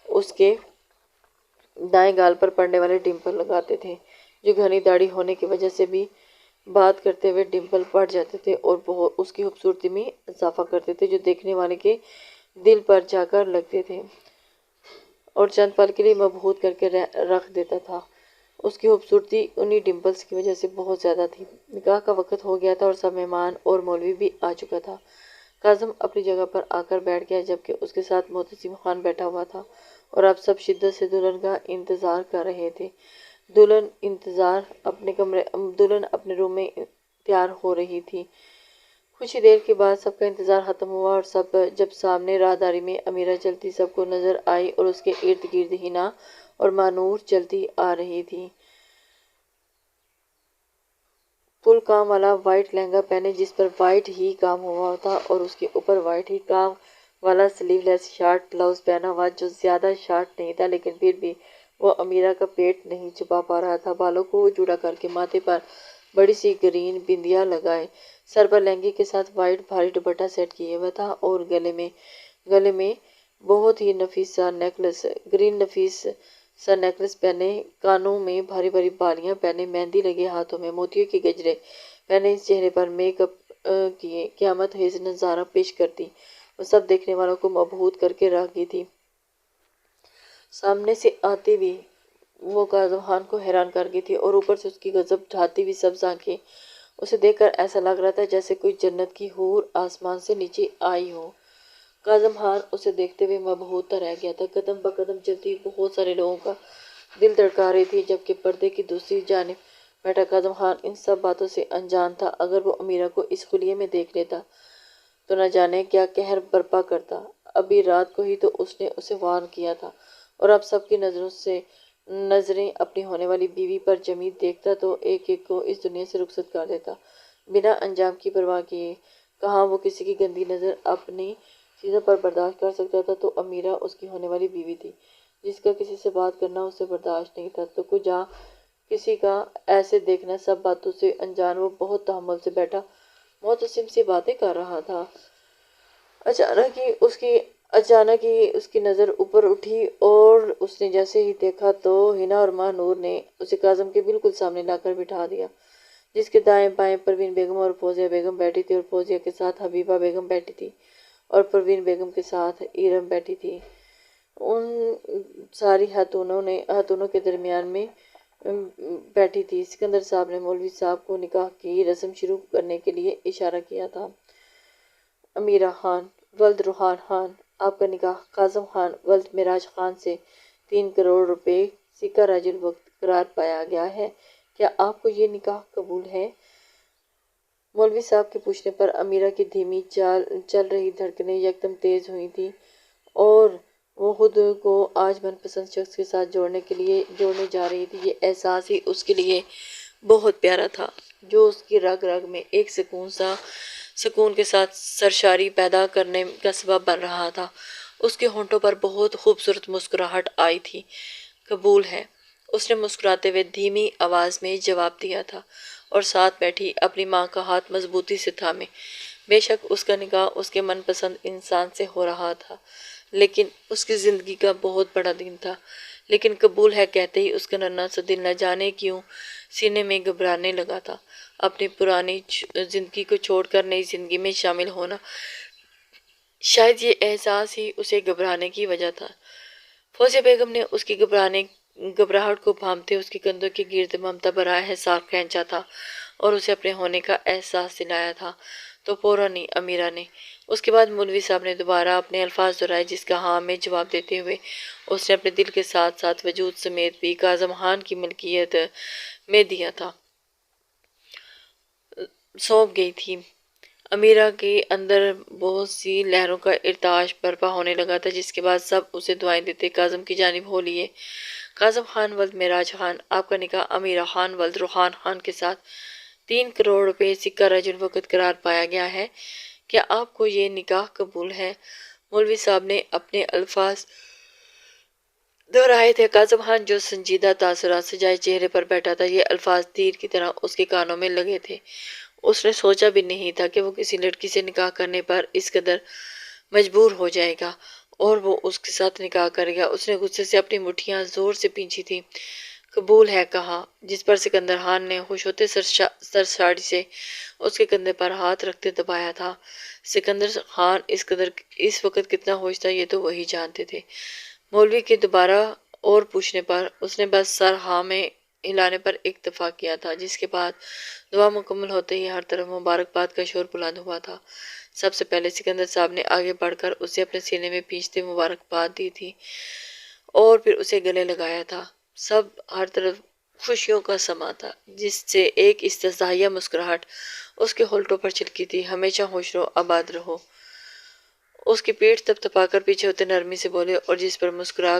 اس کے دائیں گال پر پڑنے والے ڈمپل لگاتے تھے جو گھنی داڑھی ہونے کی وجہ سے بھی بات کرتے ہوئے ڈمپل پڑ جاتے تھے اور اس کی خوبصورتی میں اضافہ کرتے تھے جو دیکھنے والے کے دل پر جا کر لگتے تھے اور چند پل کے لیے مبہوت کر کے رکھ دیتا تھا۔ اس کی خوبصورتی انہی ڈمپلز کی وجہ سے بہت زیادہ تھی۔ نکاح کا وقت ہو گیا تھا اور سب مہمان اور مولوی بھی آ چکا تھا۔ کاظم اپنی جگہ پر آ کر بیٹھ گیا جبکہ اس کے ساتھ معتصم خان بیٹھا ہوا تھا اور اب سب شدت سے دلہن کا انتظار کر رہے تھے۔ دلہن اپنے روم میں تیار ہو رہی تھی۔ کچھ ہی دیر کے بعد سب کا انتظار ختم ہوا اور جب سامنے راہداری میں امیرہ چلتی سب کو نظر آئی اور اس کے ارد گرد ہنا اور مانور چلتی آ رہی تھی۔ فل کام والا وائٹ لہنگا پہنے جس پر وائٹ ہی کام ہوا تھا اور اس کے اوپر وائٹ ہی کام والا سلیو لیس شارٹ بلاؤز پہنا ہوا جو زیادہ شارٹ نہیں تھا لیکن پھر بھی وہ امیرہ کا پیٹ نہیں چھپا پا رہا تھا۔ بالوں کو جوڑا کر کے ماتھے پر بڑی سی گرین بندیاں لگائے، سر پر لہنگے کے ساتھ وائٹ بھاری دوپٹہ سیٹ کیے ہوا تھا اور گلے میں بہت ہی نفیس سا نیکلس، گرین نفیس سا نیکلس پہنے، کانوں میں بھاری بھاری بالیاں پہنے، مہندی لگے ہاتھوں میں موتیوں کی گجرے پہنے، اس چہرے پر میک اپ کیے قیامت خیز نظارہ پیش کرتی، وہ سب دیکھنے والوں کو مبہوت کر کے رہ گئی تھی۔ سامنے سے آتے بھی وہ کاظم خان کو حیران کر گئی تھی اور اوپر سے اس کی غضب ڈھاتی ہوئی سبز آنکھیں، اسے دیکھ کر ایسا لگ رہا تھا جیسے کوئی جنت کی حور آسمان سے نیچے آئی ہو۔ کاظم خان اسے دیکھتے ہوئے مبہوت رہ گیا تھا، قدم بقدم چلتی بہت سارے لوگوں کا دل دھڑکا رہی تھی، جبکہ پردے کی دوسری جانب بیٹھا کاظم خان ان سب باتوں سے انجان تھا۔ اگر وہ امیرہ کو اس خلیے میں دیکھ لیتا تو نہ جانے کیا قہر برپا کرتا۔ ابھی رات کو ہی تو اس نے اسے وارن کیا تھا، اور اب سب کی نظریں اپنی ہونے والی بیوی پر جمی، دیکھتا تو ایک ایک کو اس دنیا سے رخصت کر دیتا، بنا انجام کی پرواہ کیے۔ کہاں وہ کسی کی گندی نظر اپنی چیزوں پر برداشت کر سکتا تھا، تو امیرہ اس کی ہونے والی بیوی تھی، جس کا کسی سے بات کرنا اسے برداشت نہیں تھا، تو کجا کسی کا ایسے دیکھنا۔ سب باتوں سے انجان وہ بہت تحمل سے بیٹھا معتصم سے باتیں کر رہا تھا۔ اچانک ہی اس کی نظر اوپر اٹھی اور اس نے جیسے ہی دیکھا تو حنا اور ماہ نور نے اسے کاظم کے بالکل سامنے لا کر بٹھا دیا، جس کے دائیں بائیں پروین بیگم اور فوزیہ بیگم بیٹھی تھی، اور فوزیہ کے ساتھ حبیبہ بیگم بیٹھی تھی، اور پروین بیگم کے ساتھ ایرم بیٹھی تھی۔ ان ساری خاتونوں کے درمیان میں بیٹھی تھی۔ سکندر صاحب نے مولوی صاحب کو نکاح کی رسم شروع کرنے کے لیے اشارہ کیا تھا۔ امیرہ خان ولد روحان خان، آپ کا نکاح کاظم خان ولد معراج خان سے 3 کروڑ روپے سکہ راج الوقت قرار پایا گیا ہے، کیا آپ کو یہ نکاح قبول ہے؟ مولوی صاحب کے پوچھنے پر امیرہ کی دھیمی چل رہی دھڑکنیں یکدم تیز ہوئی تھیں، اور وہ خود کو آج من پسند شخص کے ساتھ جوڑنے جا رہی تھی۔ یہ احساس ہی اس کے لیے بہت پیارا تھا، جو اس کی رگ رگ میں ایک سکون کے ساتھ سرشاری پیدا کرنے کا سبب بن رہا تھا۔ اس کے ہونٹوں پر بہت خوبصورت مسکراہٹ آئی تھی۔ قبول ہے، اس نے مسکراتے ہوئے دھیمی آواز میں جواب دیا تھا، اور ساتھ بیٹھی اپنی ماں کا ہاتھ مضبوطی سے تھامے۔ بے شک اس کا نکاح اس کے من پسند انسان سے ہو رہا تھا، لیکن اس کی زندگی کا بہت بڑا دن تھا۔ لیکن قبول ہے کہتے ہی اس کا ننھا سا دل نہ جانے کیوں سینے میں گھبرانے لگا تھا۔ اپنی پرانی زندگی کو چھوڑ کر نئی زندگی میں شامل ہونا، شاید یہ احساس ہی اسے گھبرانے کی وجہ تھا۔ فوزیہ بیگم نے اس کی گھبراہٹ کو بھانپتے اس کے کندھوں کے گرد ممتا بھرا احساس کھینچا تھا اور اسے اپنے ہونے کا احساس دلایا تھا، تو فوراً امیرہ نے۔ اس کے بعد مولوی صاحب نے دوبارہ اپنے الفاظ دہرائے، جس کا ہاں میں جواب دیتے ہوئے اس نے اپنے دل کے ساتھ ساتھ وجود سمیت بھی کاظم خان کی ملکیت میں دیا تھا، سونپ گئی تھی۔ امیرہ کے اندر بہت سی لہروں کا ارتعاش برپا ہونے لگا تھا، جس کے بعد سب اسے دعائیں دیتے کاظم کی جانب ہو لیے۔ کاظم خان ولد معراج خان، آپ کا نکاح امیرہ خان ولد روحان خان کے ساتھ 3 کروڑ روپے سکہ رج الوقت قرار پایا گیا ہے، کیا آپ کو یہ نکاح قبول ہے؟ مولوی صاحب نے اپنے الفاظ دہرائے تھے۔ کاظم خان جو سنجیدہ تاثرات سجائے چہرے پر بیٹھا تھا، یہ الفاظ تیر کی طرح اس کے کانوں میں لگے تھے۔ اس نے سوچا بھی نہیں تھا کہ وہ کسی لڑکی سے نکاح کرنے پر اس قدر مجبور ہو جائے گا، اور وہ اس کے ساتھ نکاح کرے گا۔ اس نے غصے سے اپنی مٹھیاں زور سے پینچھی تھیں۔ قبول ہے کہا، جس پر سکندر خان نے خوش ہوتے سرساڑی سے اس کے کندھے پر ہاتھ رکھتے دبایا تھا۔ سکندر خان اس وقت کتنا خوش تھا، یہ تو وہی جانتے تھے۔ مولوی کے دوبارہ اور پوچھنے پر اس نے بس سر ہاں میں ہلانے پر اکتفا کیا تھا، جس کے بعد دعا مکمل ہوتے ہی ہر طرف مبارکباد کا شور بلند ہوا تھا۔ سب سے پہلے سکندر صاحب نے آگے بڑھ کر اسے اپنے سینے میں پھینچتے مبارکباد دی تھی، اور پھر اسے گلے لگایا تھا۔ ہر طرف خوشیوں کا سما تھا، جس سے ایک استثنائیہ مسکراہٹ اس کے ہونٹوں پر چھلکی تھی۔ ہمیشہ خوش رہو، آباد رہو، اس کی پیٹھ تھپتھپا کر پیچھے ہوتے نرمی سے بولے، اور جس پر مسکرا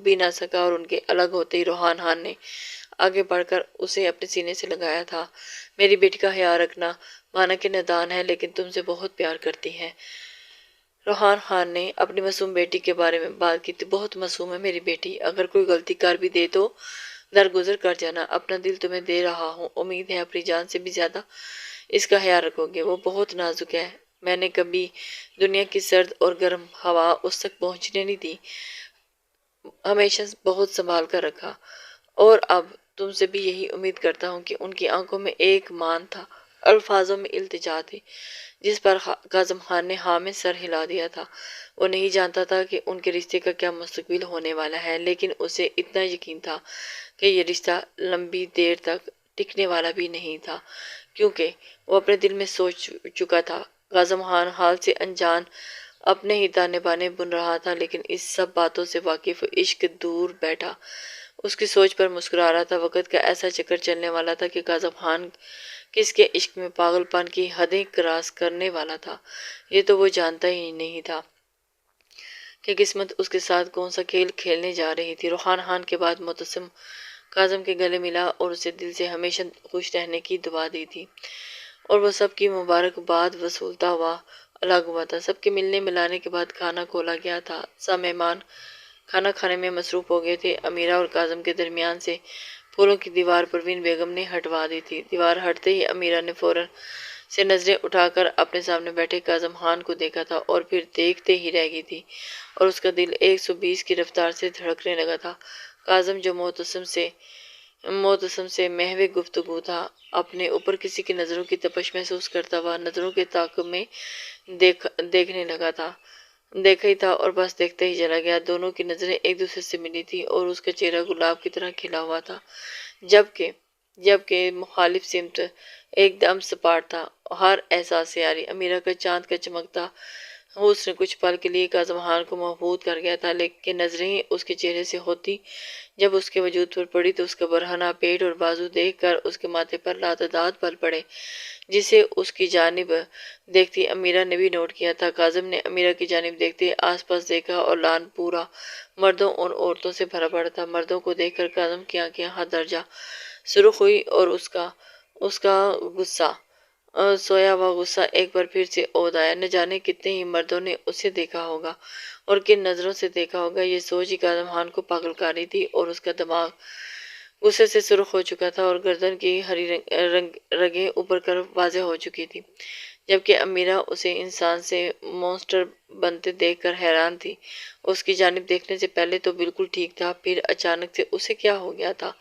بھی نہ سکا، اور ان کے الگ ہوتے ہی روحان خان نے آگے بڑھ کر اسے اپنے سینے سے لگایا تھا۔ میری بیٹی کا خیال رکھنا، مانا کہ نادان ہے لیکن تم سے بہت پیار کرتی ہے۔ روحان خان نے اپنی معصوم بیٹی کے بارے میں بات کی تھی۔ بہت معصوم ہے میری بیٹی، اگر کوئی غلطی کر بھی دے تو درگزر کر جانا، اپنا دل تمہیں دے رہا ہوں، امید ہے اپنی جان سے بھی زیادہ اس کا خیال رکھو گے، وہ بہت نازک ہے، میں نے کبھی دنیا کی سرد اور گرم ہوا اس تک پہنچنے نہیں دی، ہمیشہ بہت سنبھال کر رکھا، اور اب تم سے بھی یہی امید کرتا ہوں کہ ان کی آنکھوں میں ایک مان تھا، الفاظوں میں التجا تھی، جس پر کاظم خان نے ہاں میں سر ہلا دیا تھا۔ وہ نہیں جانتا تھا کہ ان کے رشتے کا کیا مستقبل ہونے والا ہے، لیکن اسے اتنا یقین تھا کہ یہ رشتہ لمبی دیر تک ٹکنے والا بھی نہیں تھا، کیونکہ وہ اپنے دل میں سوچ چکا تھا۔ کاظم خان حال سے انجان اپنے ہی تانے بانے بن رہا تھا، لیکن اس سب باتوں سے واقف عشق دور بیٹھا اس کی سوچ پر مسکرا رہا تھا۔ وقت کا ایسا چکر چلنے والا تھا کہ کاظم خان کس کے عشق میں پاگل پن کی حدیں کراس کرنے والا تھا، یہ تو وہ جانتا ہی نہیں تھا کہ قسمت اس کے ساتھ کون سا کھیل کھیلنے جا رہی تھی۔ روحان خان کے بعد معتصم کاظم کے گلے ملا اور اسے دل سے ہمیشہ خوش رہنے کی دعا دی تھی، اور وہ سب کی مبارکباد وصولتا ہوا الگ ہوا تھا۔ سب کے ملنے ملانے کے بعد کھانا کھولا گیا تھا، سب مہمان کھانا کھانے میں مصروف ہو گئے تھے۔ امیرہ اور کاظم کے درمیان سے پھولوں کی دیوار پروین بیگم نے ہٹوا دی تھی۔ دیوار ہٹتے ہی امیرہ نے فوراً سے نظریں اٹھا کر اپنے سامنے بیٹھے کاظم خان کو دیکھا تھا، اور پھر دیکھتے ہی رہ گئی تھی، اور اس کا دل 120 کی رفتار سے دھڑکنے لگا تھا۔ کاظم جو معتصم سے محو گفتگو تھا، اپنے اوپر کسی کی نظروں کی تپش محسوس کرتا ہوا نظروں کے تعاقب میں دیکھنے لگا تھا، دیکھا ہی تھا اور بس دیکھتا ہی چلا گیا۔ دونوں کی نظریں ایک دوسرے سے ملی تھی اور اس کا چہرہ گلاب کی طرح کھلا ہوا تھا، جبکہ مخالف سمت ایک دم سپاٹ تھا، ہر احساس سے عاری۔ امیرہ کا چاند کا چمکتا حسن کچھ پل کے لیے کاظم خان کو مبہوت کر گیا تھا، لیکن نظریں ہی اس کے چہرے سے ہوتی جب اس کے وجود پر پڑی تو اس کا برہنہ پیٹ اور بازو دیکھ کر اس کے ماتھے پر لاتعداد پل پڑے، جسے اس کی جانب دیکھتی امیرہ نے بھی نوٹ کیا تھا۔ کاظم نے امیرہ کی جانب دیکھتے آس پاس دیکھا اور لان پورا مردوں اور عورتوں سے بھرا پڑا تھا۔ مردوں کو دیکھ کر کاظم کی آنکھیں حد درجہ سرخ ہوئی اور اس کا غصہ، سویا ہوا غصہ ایک بار پھر سے عود آیا۔ نہ جانے کتنے ہی مردوں نے اسے دیکھا ہوگا اور کن نظروں سے دیکھا ہوگا، یہ سوچ ہی کاظم خان کو پاگل کر رہی تھی، اور اس کا دماغ غصے سے سرخ ہو چکا تھا اور گردن کی ہری رگیں اوپر کر واضح ہو چکی تھی، جبکہ امیرہ اسے انسان سے مونسٹر بنتے دیکھ کر حیران تھی۔ اس کی جانب دیکھنے سے پہلے تو بالکل ٹھیک تھا، پھر اچانک سے اسے کیا ہو گیا تھا؟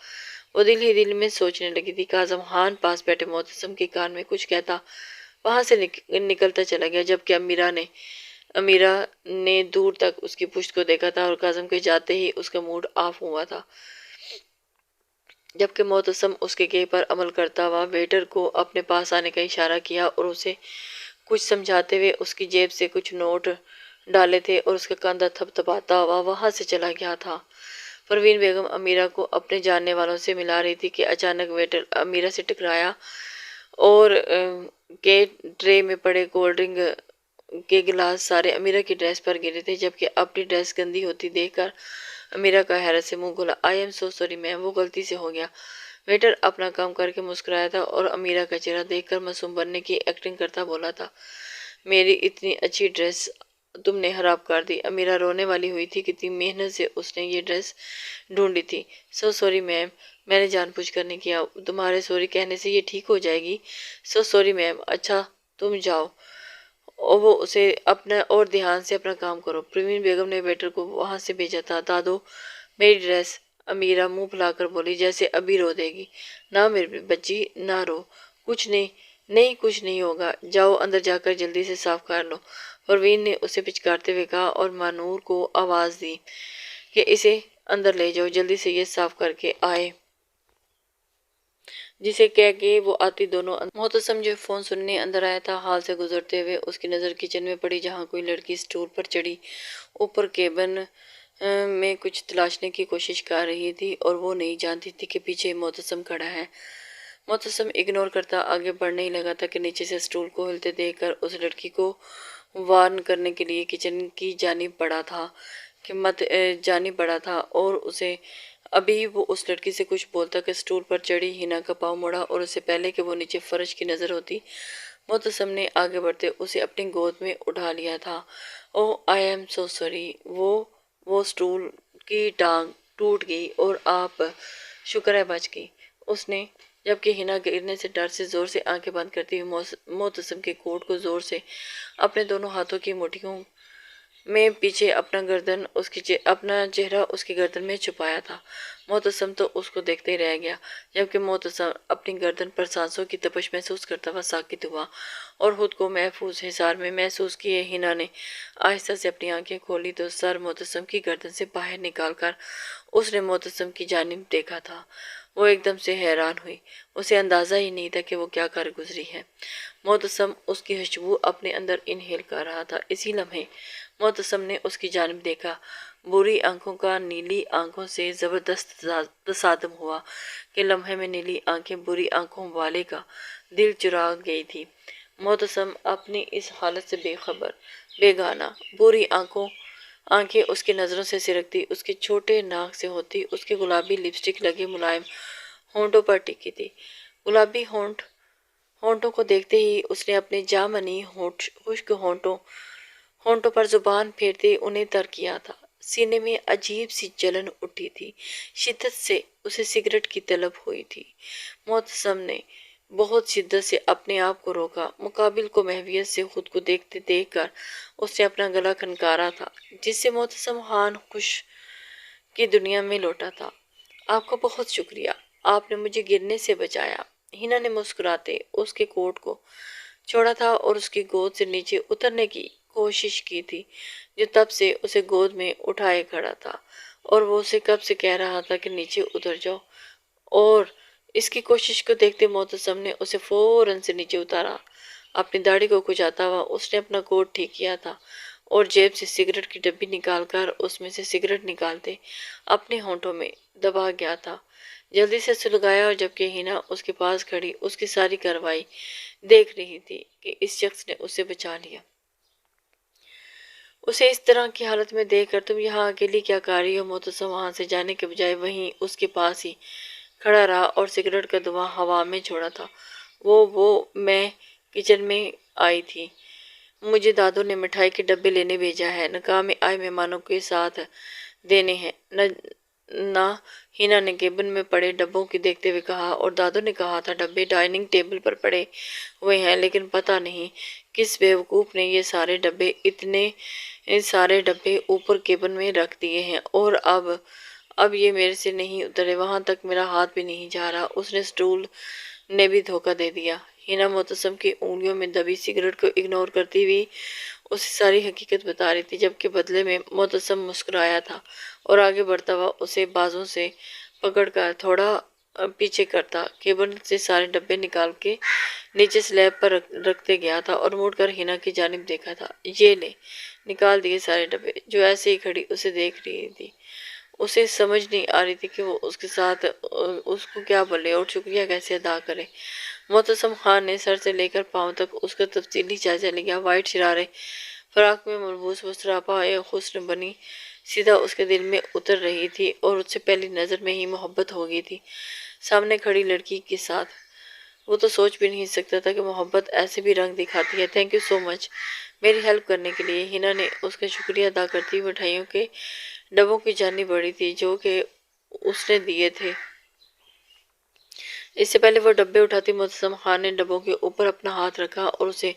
وہ دل ہی دل میں سوچنے لگی تھی۔ کاظم خان پاس بیٹھے معتصم کے کان میں کچھ کہتا وہاں سے نکلتا چلا گیا، جبکہ امیرہ نے دور تک اس کی پشت کو دیکھا تھا اور کاظم کے جاتے ہی اس کا موڈ آف ہوا تھا، جبکہ معتصم اس کے کہے پر عمل کرتا ہوا ویٹر کو اپنے پاس آنے کا اشارہ کیا اور اسے کچھ سمجھاتے ہوئے اس کی جیب سے کچھ نوٹ ڈالے تھے اور اس کا کاندھا تھپتھپاتا ہوا وہاں سے چلا گیا تھا۔ پروین بیگم امیرہ کو اپنے جاننے والوں سے ملا رہی تھی کہ اچانک ویٹر امیرہ سے ٹکرایا اور کے ٹرے میں پڑے کولڈ ڈرنک کے گلاس سارے امیرہ کی ڈریس پر گرے تھے، جبکہ اپنی ڈریس گندی ہوتی دیکھ کر امیرہ کا حیرت سے منہ کھلا۔ "I am so sorry ma'am, وہ غلطی سے ہو گیا۔" ویٹر اپنا کام کر کے مسکرایا تھا اور امیرہ کا چہرہ دیکھ کر معصوم بننے کی ایکٹنگ کرتا بولا تھا، "میری اتنی اچھی ڈریس تم نے خراب کر دی۔" امیرہ رونے والی ہوئی تھی، کتنی محنت سے اس نے یہ ڈریس ڈھونڈی تھی۔ "سو سوری میم، میں نے جان بوجھ کر نہیں کیا، تمہارے سوری کہنے سے یہ ٹھیک ہو جائے گی۔" "سو سوری میم، اچھا تم جاؤ، اور وہ اسے اپنا اور دھیان سے اپنا کام کرو۔" پروین بیگم نے ویٹر کو وہاں سے بھیجا تھا۔ "دادو، میری ڈریس۔" امیرہ منہ پھلا کر بولی جیسے ابھی رو دے گی۔ "نہ میری بچی، نہ رو، کچھ نہیں ہوگا، جاؤ اندر جا کر جلدی سے صاف کر لو۔" پروین نے اسے پچکارتے ہوئے کہا اور مانور کو آواز دی کہ اسے اندر لے جاؤ، جلدی سے یہ صاف کر کے آئے۔ جسے کہہ کے وہ آتی دونوں معتصم جو فون سننے اندر آیا تھا، حال سے گزرتے ہوئے اس کی نظر کچن میں پڑی، جہاں کوئی لڑکی سٹول پر چڑھی اوپر کیبن میں کچھ تلاشنے کی کوشش کر رہی تھی، اور وہ نہیں جانتی تھی کہ پیچھے معتصم کھڑا ہے۔ معتصم اگنور کرتا آگے بڑھنے ہی لگا تھا کہ نیچے سے سٹول کو ہلتے دیکھ کر اس لڑکی کو وارن کرنے کے لیے کچن کی جانب بڑھا تھا، اور اسے ابھی وہ اس لڑکی سے کچھ بولتا کہ سٹول پر چڑھی ہنا کا پاؤں مڑا، اور اس سے پہلے کہ وہ نیچے فرش کی نظر ہوتی، معتصم نے آگے بڑھتے اسے اپنی گود میں اٹھا لیا تھا۔ "اوہ آئی ایم سو سوری۔" وہ سٹول کی ٹانگ ٹوٹ گئی اور آپ شکر ہے بچ گئی، اس نے، جبکہ ہنا گرنے سے ڈر سے زور سے آنکھیں بند کرتی ہوئی معتصم کے کوٹ کو زور سے اپنے دونوں ہاتھوں کی مٹھیوں میں پیچھے اپنا چہرہ اس کی گردن میں چھپایا تھا۔ معتصم تو اس کو دیکھتے ہی رہ گیا، جبکہ معتصم اپنی گردن پر سانسوں کی تپش محسوس کرتا ہوا ساکت ہوا اور خود کو محفوظ حصار میں محسوس کیے۔ ہنا نے آہستہ سے اپنی آنکھیں کھولی تو سر معتصم کی گردن سے باہر نکال کر اس نے معتصم کی جانب دیکھا تھا۔ وہ ایک دم سے حیران ہوئی، اسے اندازہ ہی نہیں تھا کہ وہ کیا کر گزری ہے۔ معتصم اس کی خوشبو اپنے اندر انہیل کر رہا تھا۔ اسی لمحے معتصم نے اس کی جانب دیکھا، بری آنکھوں کا نیلی آنکھوں سے زبردست تصادم ہوا کہ لمحے میں نیلی آنکھیں بری آنکھوں والے کا دل چرا گئی تھی۔ معتصم اپنی اس حالت سے بے خبر، بیگانہ، بری آنکھیں اس کی نظروں سے سرکتی اس کے چھوٹے ناک سے ہوتی اس کے گلابی لپسٹک لگے ملائم ہونٹوں پر ٹکی تھی۔ گلابی ہونٹوں کو دیکھتے ہی اس نے اپنے جامنی خشک ہونٹوں پر زبان پھیرتے انہیں تر کیا تھا۔ سینے میں عجیب سی جلن اٹھی تھی، شدت سے اسے سگریٹ کی طلب ہوئی تھی۔ معتصم نے بہت شدت سے اپنے آپ کو روکا۔ مقابل کو محویت سے خود کو دیکھتے دیکھ کر اس نے اپنا گلا کھنکارا تھا، جس سے معتصم خان خوش کی دنیا میں لوٹا تھا۔ آپ کا بہت شکریہ، آپ نے مجھے گرنے سے بچایا۔ ہنا نے مسکراتے اس کے کوٹ کو چھوڑا تھا اور اس کی گود سے نیچے اترنے کی کوشش کی تھی، جو تب سے اسے گود میں اٹھائے کھڑا تھا اور وہ اسے کب سے کہہ رہا تھا کہ نیچے اتر جاؤ، اور اس کی کوشش کو دیکھتے معتصم نے اسے فوراً سے نیچے اتارا۔ اپنی داڑھی کو کھجاتا ہوا اس نے اپنا کوٹ ٹھیک کیا تھا اور جیب سے سگریٹ کی ڈبی نکال کر اس میں سے سگریٹ نکالتے اپنے ہونٹوں میں دبا گیا تھا۔ جلدی سے سلگایا، اور جبکہ ہنا اس کے پاس کھڑی اس کی ساری کارروائی دیکھ رہی تھی کہ اس شخص نے اسے بچا لیا۔ اسے اس طرح کی حالت میں دیکھ کر تم یہاں اکیلی کیا کر رہی ہو؟ معتصم وہاں سے جانے کے بجائے وہیں اس کے پاس ہی کھڑا رہا اور سگریٹ کا دھواں ہوا میں چھوڑا تھا۔ میں کچن میں آئی تھی، مجھے دادو نے مٹھائی کے ڈبے لینے بھیجا ہے، نکاح میں آئے مہمانوں کے ساتھ دینے ہیں نہ۔ ہنا نے کیبن میں پڑے ڈبوں کی دیکھتے ہوئے کہا، اور دادو نے کہا تھا ڈبے ڈائننگ ٹیبل پر پڑے ہوئے ہیں، لیکن پتہ نہیں کس بیوقوف نے یہ سارے ڈبے اوپر کیبن میں رکھ دیے ہیں، اور اب یہ میرے سے نہیں اترے، وہاں تک میرا ہاتھ بھی نہیں جا رہا۔ اس نے اسٹول نے بھی دھوکہ دے دیا۔ ہنا معتصم کی انگلیوں میں دبی سگریٹ کو اگنور کرتی ہوئی اسے ساری حقیقت بتا رہی تھی، جبکہ بدلے میں معتصم مسکرایا تھا اور آگے بڑھتا ہوا اسے بازوں سے پکڑ کر تھوڑا پیچھے کرتا کیبن سے سارے ڈبے نکال کے نیچے سلیب پر رکھتے گیا تھا اور مڑ کر ہنا کی جانب دیکھا تھا۔ یہ لے، نکال دیے سارے ڈبے، جو ایسے ہی کھڑی اسے دیکھ رہی تھی۔ اسے سمجھ نہیں آ رہی تھی کہ وہ اس کے ساتھ اس کو کیا بولے اور شکریہ کیسے ادا کرے۔ معتصم خان نے سر سے لے کر پاؤں تک اس کا تفصیلی جائزہ لیا۔ وائٹ شرارے فراق میں ملبوس وہ سراپا حسن بنی سیدھا اس کے دل میں اتر رہی تھی اور اس سے پہلی نظر میں ہی محبت ہو گئی تھی سامنے کھڑی لڑکی کے ساتھ۔ وہ تو سوچ بھی نہیں سکتا تھا کہ محبت ایسے بھی رنگ دکھاتی ہے۔ تھینک یو سو مچ میری ہیلپ کرنے کے لیے۔ ہنا نے اس کا شکریہ ادا کرتی ہوئی مٹھائیوں کے ڈبوں کی جانب بڑھی تھی جو کہ اس نے دیے تھے۔ اس سے پہلے وہ ڈبے اٹھاتی معتصم خان نے ڈبوں کے اوپر اپنا ہاتھ رکھا اور اسے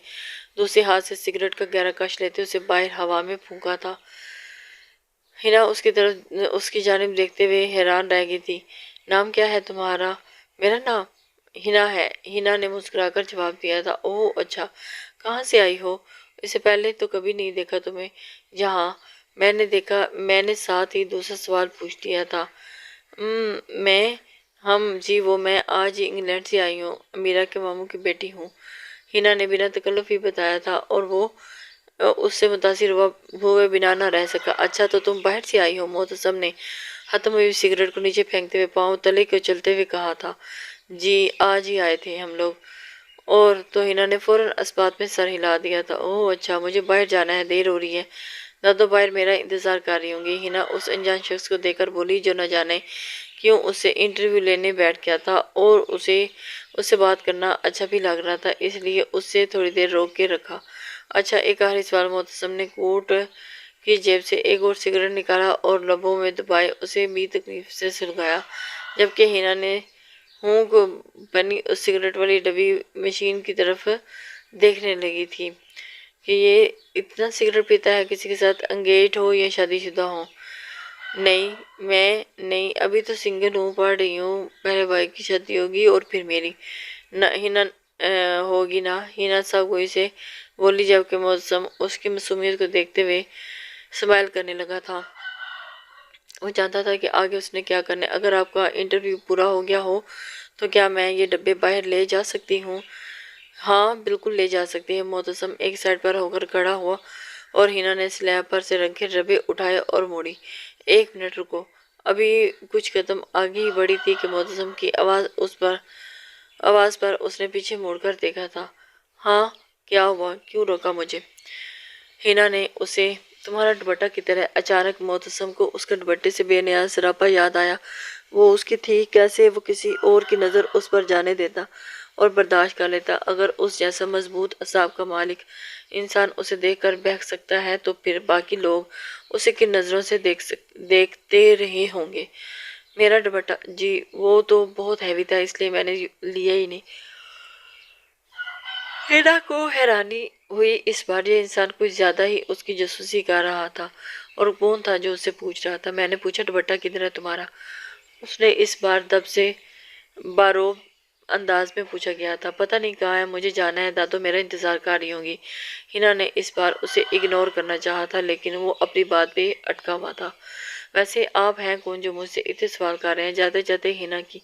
دوسرے ہاتھ سے سگریٹ کا گہرا کش لیتے اسے باہر ہوا میں پھونکا تھا۔ ہنا اس کی جانب دیکھتے ہوئے حیران رہ گئی تھی۔ نام کیا ہے تمہارا؟ میرا نام ہنا ہے، ہنا نے مسکرا کر جواب دیا تھا۔ اوہ اچھا، کہاں سے آئی ہو؟ اس سے پہلے تو کبھی نہیں دیکھا تمہیں یہاں۔ میں نے ساتھ ہی دوسرا سوال پوچھ لیا تھا۔ میں آج ہی انگلینڈ سے آئی ہوں، امیرہ کے ماموں کی بیٹی ہوں، ہنا نے بنا تکلف ہی بتایا تھا، اور وہ اس سے متاثر ہوئے بنا نہ رہ سکا۔ اچھا تو تم باہر سے آئی ہو؟ معتصم نے ختم ہوئی سگریٹ کو نیچے پھینکتے ہوئے پاؤں تلے کو چلتے ہوئے کہا تھا۔ جی آج ہی آئے تھے ہم لوگ، اور تو ہنا نے فوراً اس بات میں سر ہلا دیا تھا۔ اوہ اچھا، مجھے باہر جانا ہے، دیر ہو رہی ہے، دادو باہر میرا انتظار کر رہی ہوں گی۔ ہنا اس انجان شخص کو دیکھ کر بولی جو نہ جانے کیوں اس سے انٹرویو لینے بیٹھ گیا تھا اور اس سے بات کرنا اچھا بھی لگ رہا تھا، اس لیے اس سے تھوڑی دیر روک کے رکھا۔ اچھا ایک آخری سوال۔ معتصم نے کوٹ کی جیب سے ایک اور سگریٹ نکالا اور لبوں میں دبائے اسے بھی تکلیف سے سلگایا۔ جبکہ ہینا نے ہوں کو بنی اس سگریٹ والی ڈبی مشین کی طرف دیکھنے لگی تھی کہ یہ اتنا سگریٹ پیتا ہے، کسی کے ساتھ انگیج ہو یا شادی شدہ ہو۔ نہیں، میں نہیں، ابھی تو سنگل ہوں، پڑھ رہی ہوں، پہلے بھائی کی شادی ہوگی اور پھر میری نہ ہینا ہوگی نا۔ ہینا صاحب گوئی سے بولی جبکہ موسم اس کی معصومیت کو دیکھتے ہوئے اسمائل کرنے لگا تھا۔ وہ جانتا تھا کہ آگے اس نے کیا کرنا ہے۔ اگر آپ کا انٹرویو پورا ہو گیا ہو تو کیا میں یہ ڈبے باہر لے جا سکتی ہوں؟ ہاں بالکل لے جا سکتی ہے۔ معتصم ایک سائڈ پر ہو کر کھڑا ہوا اور ہینا نے سلیب پر سے رکھے ڈبے اٹھائے اور موڑی۔ ایک منٹ رکو۔ ابھی کچھ قدم آگے ہی بڑھی تھی کہ معتصم کی آواز پر اس نے پیچھے مڑ کر دیکھا تھا۔ ہاں کیا ہوا؟ کیوں روکا مجھے؟ ہینا نے اسے تمہارا دوپٹہ کی طرح اچانک معتصم کو اس کے دوپٹے سے بے نیاز سراپا یاد آیا۔ وہ اس کی تھی، کیسے وہ کسی اور کی نظر اس پر جانے دیتا اور برداشت کر لیتا؟ اگر اس جیسا مضبوط اعصاب کا مالک انسان اسے دیکھ کر بہک سکتا ہے تو پھر باقی لوگ اسے کن نظروں سے دیکھتے رہے ہوں گے؟ میرا دوپٹہ؟ جی وہ تو بہت ہیوی تھا، اس لیے میں نے لیا ہی نہیں۔ ہینا کو حیرانی ہوئی، اس بار یہ انسان کچھ زیادہ ہی اس کی جاسوسی کر رہا تھا۔ اور کون تھا جو اسے پوچھ رہا تھا؟ میں نے پوچھا دوپٹہ کدھر ہے تمہارا؟ اس نے اس بار دب سے باروب انداز میں پوچھا گیا تھا۔ پتہ نہیں کہاں ہے، مجھے جانا ہے، دادو میرا انتظار کر رہی ہوں گی۔ ہینا نے اس بار اسے اگنور کرنا چاہا تھا لیکن وہ اپنی بات پہ اٹکا ہوا تھا۔ ویسے آپ ہیں کون جو مجھ سے اتنے سوال کر رہے ہیں؟ جاتے جاتے ہینا کی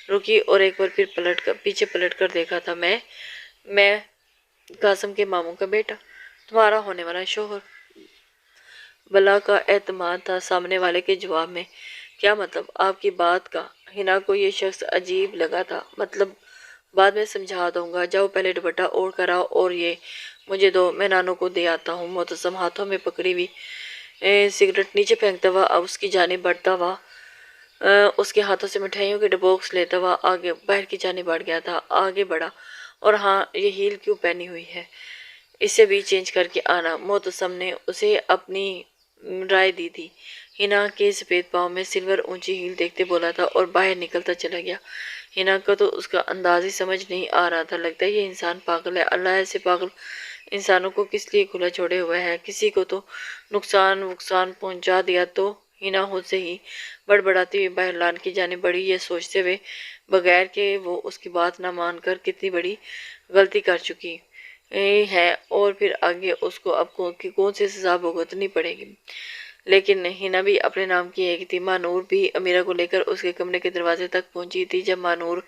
رکی اور ایک بار پھر پیچھے پلٹ کر دیکھا تھا۔ میں قاسم کے ماموں کا بیٹا، تمہارا ہونے والا شوہر۔ بلا کا اعتماد تھا سامنے والے کے جواب میں۔ کیا مطلب آپ کی بات کا؟ ہینا کو یہ شخص عجیب لگا تھا۔ مطلب بعد میں سمجھا دوں گا، جاؤ پہلے دوپٹہ اوڑھ کر آؤ اور یہ مجھے دو، میں نانو کو دے آتا ہوں۔ معتصم ہاتھوں میں پکڑی ہوئی سگریٹ نیچے پھینکتا ہوا اب اس کی جانب بڑھتا ہوا، اس کے ہاتھوں سے مٹھائیوں کے باکس لیتا ہوا آگے باہر کی جانب بڑھ گیا تھا۔ آگے بڑھا، اور ہاں یہ ہیل کیوں پہنی ہوئی ہے؟ اسے بھی چینج کر کے آنا۔ معتصم نے اسے اپنی رائے دی تھی۔ ہینا کے سفید پاؤں میں سلور اونچی ہیل دیکھتے بولا تھا اور باہر نکلتا چلا گیا۔ ہینا کو تو اس کا انداز ہی سمجھ نہیں آ رہا تھا۔ لگتا ہے یہ انسان پاگل ہے۔ اللہ ایسے پاگل انسانوں کو کس لیے کھلا چھوڑے ہوئے ہے؟ کسی کو تو نقصان پہنچا دیا تو؟ ہینا خود سے ہی بڑبڑاتی ہوئی باہر لان کی جانب بڑھی، یہ سوچتے ہوئے بغیر کہ وہ اس کی بات نہ مان کر کتنی بڑی غلطی کر چکی ہے اور پھر آگے اس کو اب کون سی سزا بھگتنی پڑے گی۔ لیکن ہینا بھی اپنے نام کی ایک تھی۔ مانور بھی امیرہ کو لے کر اس کے کمرے کے دروازے تک پہنچی تھی جب مانور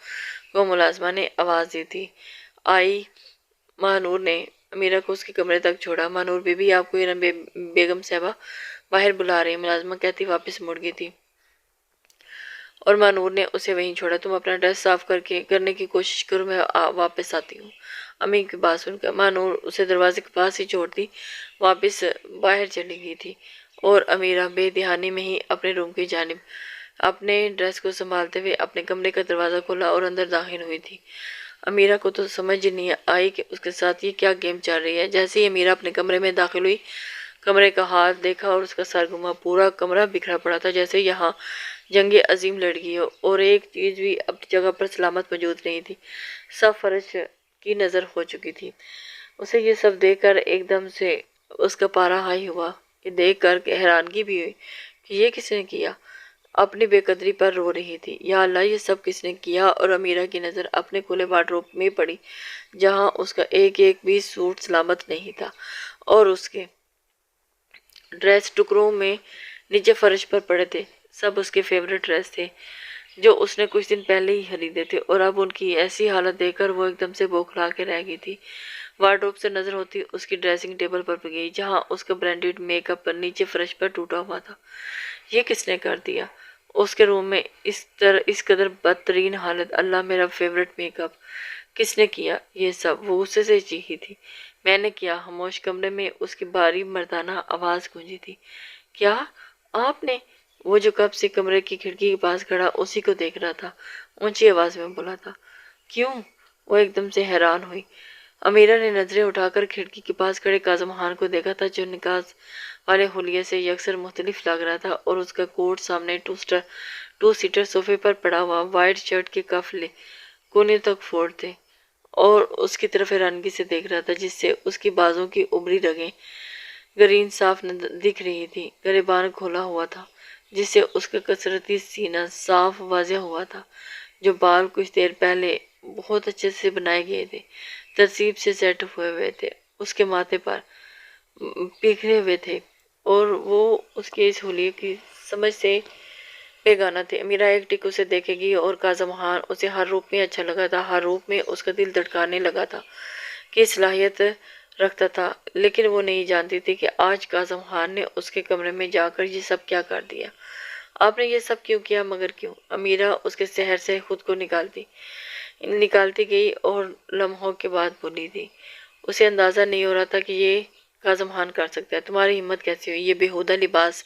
کو ملازمہ نے آواز دی تھی۔ آئی۔ مانور نے امیرہ کو اس کے کمرے تک چھوڑا۔ مانور بی بی آپ کو ایرم بیگم صاحبہ باہر بلا رہے ہیں، ملازمہ کہتی واپس مڑ گئی تھی اور مانور نے اسے وہیں چھوڑا۔ تم اپنا ڈریس صاف کرنے کی کوشش کرو، میں واپس آتی ہوں۔ امی کی بات سن کر مانور اسے دروازے کے پاس ہی چھوڑ دی واپس باہر چلی گئی تھی اور امیرہ بے دہانی میں ہی اپنے روم کی جانب اپنے ڈریس کو سنبھالتے ہوئے اپنے کمرے کا دروازہ کھولا اور اندر داخل ہوئی تھی۔ امیرہ کو تو سمجھ نہیں آئی کہ اس کے ساتھ یہ کیا گیم چل رہی ہے۔ جیسے ہی امیرہ اپنے کمرے میں داخل ہوئی، کمرے کا حال دیکھا اور اس کا سر گھما۔ پورا کمرہ بکھرا پڑا تھا، جیسے یہاں جنگ عظیم لڑ گئی ہو اور ایک چیز بھی اپنی جگہ پر سلامت موجود نہیں تھی۔ سب فرش کی نظر ہو چکی تھی۔ اسے یہ سب دیکھ کر ایک دم سے اس کا پارا ہائی ہوا۔ یہ دیکھ کر حیرانگی بھی ہوئی کہ یہ کس نے کیا؟ اپنی بے قدری پر رو رہی تھی۔ یا اللہ یہ سب کس نے کیا؟ اور امیرہ کی نظر اپنے کھلے وارڈروب میں پڑی جہاں اس کا ایک بھی سوٹ سلامت نہیں تھا اور اس کے ڈریس ٹکڑوں میں نیچے فرش پر پڑے تھے۔ سب اس کے فیورٹ ڈریس تھے جو اس نے کچھ دن پہلے ہی خریدے تھے اور اب ان کی ایسی حالت دیکھ کر وہ ایک دم سے بوکھلا کے رہ گئی تھی۔ وارڈروب سے نظر ہوتی اس کی ڈریسنگ ٹیبل پر گئی جہاں اس کا برانڈڈ میک اپ نیچے فرش پر ٹوٹا ہوا تھا۔ یہ کس نے کر دیا؟ اس کے روم میں اس قدر بدترین حالت۔ اللہ میرا فیورٹ میک اپ کس نے کیا یہ سب؟ وہ غصے سے چیخی تھی۔ میں نے کیا؟ خاموش کمرے میں اس کی بھاری مردانہ آواز گونجی تھی۔ کیا آپ نے؟ وہ جو کب سے کمرے کی کھڑکی کے پاس کھڑا اسی کو دیکھ رہا تھا اونچی آواز میں بولا تھا۔ کیوں؟ وہ ایک دم سے حیران ہوئی۔ امیرہ نے نظریں اٹھا کر کھڑکی کے پاس کھڑے کاظم خان کو دیکھا تھا جو نکاز والے حلیے سے یکسر مختلف لگ رہا تھا، اور اس کا کوٹ سامنے ٹو سیٹر صوفے پر پڑا ہوا، وائٹ شرٹ کے کف کونے تک فوڑ تھے، اور اس کی طرف حیرانگی سے دیکھ رہا تھا، جس سے اس کی بازوں کی ابری رگیں گرین صاف دکھ رہی تھی۔ گریبان کھولا ہوا تھا، جس سے اس کا کثرتی سینہ صاف واضح ہوا تھا۔ جو بال کچھ دیر پہلے بہت اچھے سے بنائے گئے تھے، ترتیب سے سیٹ ہوئے تھے، اس کے ماتھے پر بکھرے ہوئے تھے، اور وہ اس کے اس حلیے کی سمجھ سے بیگانہ تھے۔ امیرہ ایک ٹک اسے دیکھے گی، اور کاظم خان اسے ہر روپ میں اچھا لگا تھا، ہر روپ میں اس کا دل دھڑکانے لگا تھا کی صلاحیت رکھتا تھا، لیکن وہ نہیں جانتی تھی کہ آج کاظم خان نے اس کے کمرے میں جا کر یہ سب کیا کر دیا۔ آپ نے یہ سب کیوں کیا؟ مگر کیوں؟ امیرہ اس کے سحر سے خود کو نکالتی گئی اور لمحوں کے بعد بولی تھی۔ اسے اندازہ نہیں ہو رہا تھا کہ یہ کاظم خان کر سکتا ہے۔ تمہاری ہمت کیسی ہوئی یہ بیہودہ لباس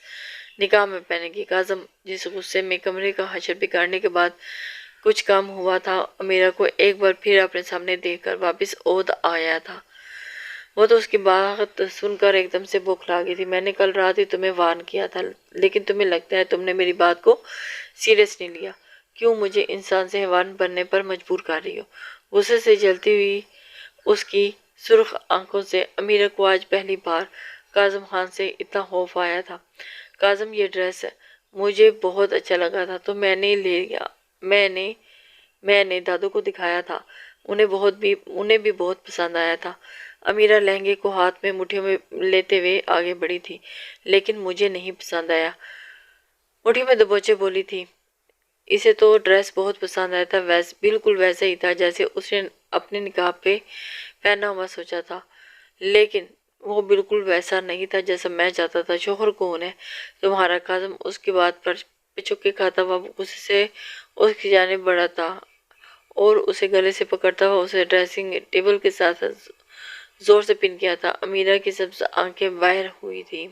نکاح میں پہنے کی؟ کاظم، جس غصے میں کمرے کا حشر بگاڑنے کے بعد کچھ کام ہوا تھا، امیرہ کو ایک بار پھر اپنے سامنے دیکھ کر واپس عود آیا تھا۔ وہ تو اس کی بات سن کر ایک دم سے بوکھلا گئی تھی۔ میں نے کل رات ہی تمہیں وارن کیا تھا، لیکن تمہیں لگتا ہے تم نے میری بات کو سیریس نہیں لیا۔ کیوں مجھے انسان سے حیوان بننے پر مجبور کر رہی ہو؟ غصے سے جلتی ہوئی اس کی سرخ آنکھوں سے امیرہ کو آج پہلی بار کاظم خان سے اتنا خوف آیا تھا۔ کاظم، یہ ڈریس مجھے بہت اچھا لگا تھا تو میں نے لے لیا۔ میں نے دادو کو دکھایا تھا، انہیں بھی بہت پسند آیا تھا۔ امیرہ لہنگے کو ہاتھ میں مٹھیوں میں لیتے ہوئے آگے بڑھی تھی۔ لیکن مجھے نہیں پسند آیا، مٹھی میں دبوچے بولی تھی۔ اسے تو ڈریس بہت پسند آیا تھا، بالکل ویسا ہی تھا جیسے اس نے اپنے نکاح پہ پہنا ہوا سوچا تھا، لیکن وہ بالکل ویسا نہیں تھا جیسا میں چاہتا تھا۔ شوہر کون ہے تمہارا؟ کاظم اس کی بات پر پچوکے کھاتا ہوا غصے سے اس کی جانب بڑھا تھا، اور اسے گلے سے پکڑتا ہوا اسے ڈریسنگ ٹیبل کے ساتھ زور سے پن کیا تھا۔ امیرہ کی سبز آنکھیں باہر ہوئی تھی۔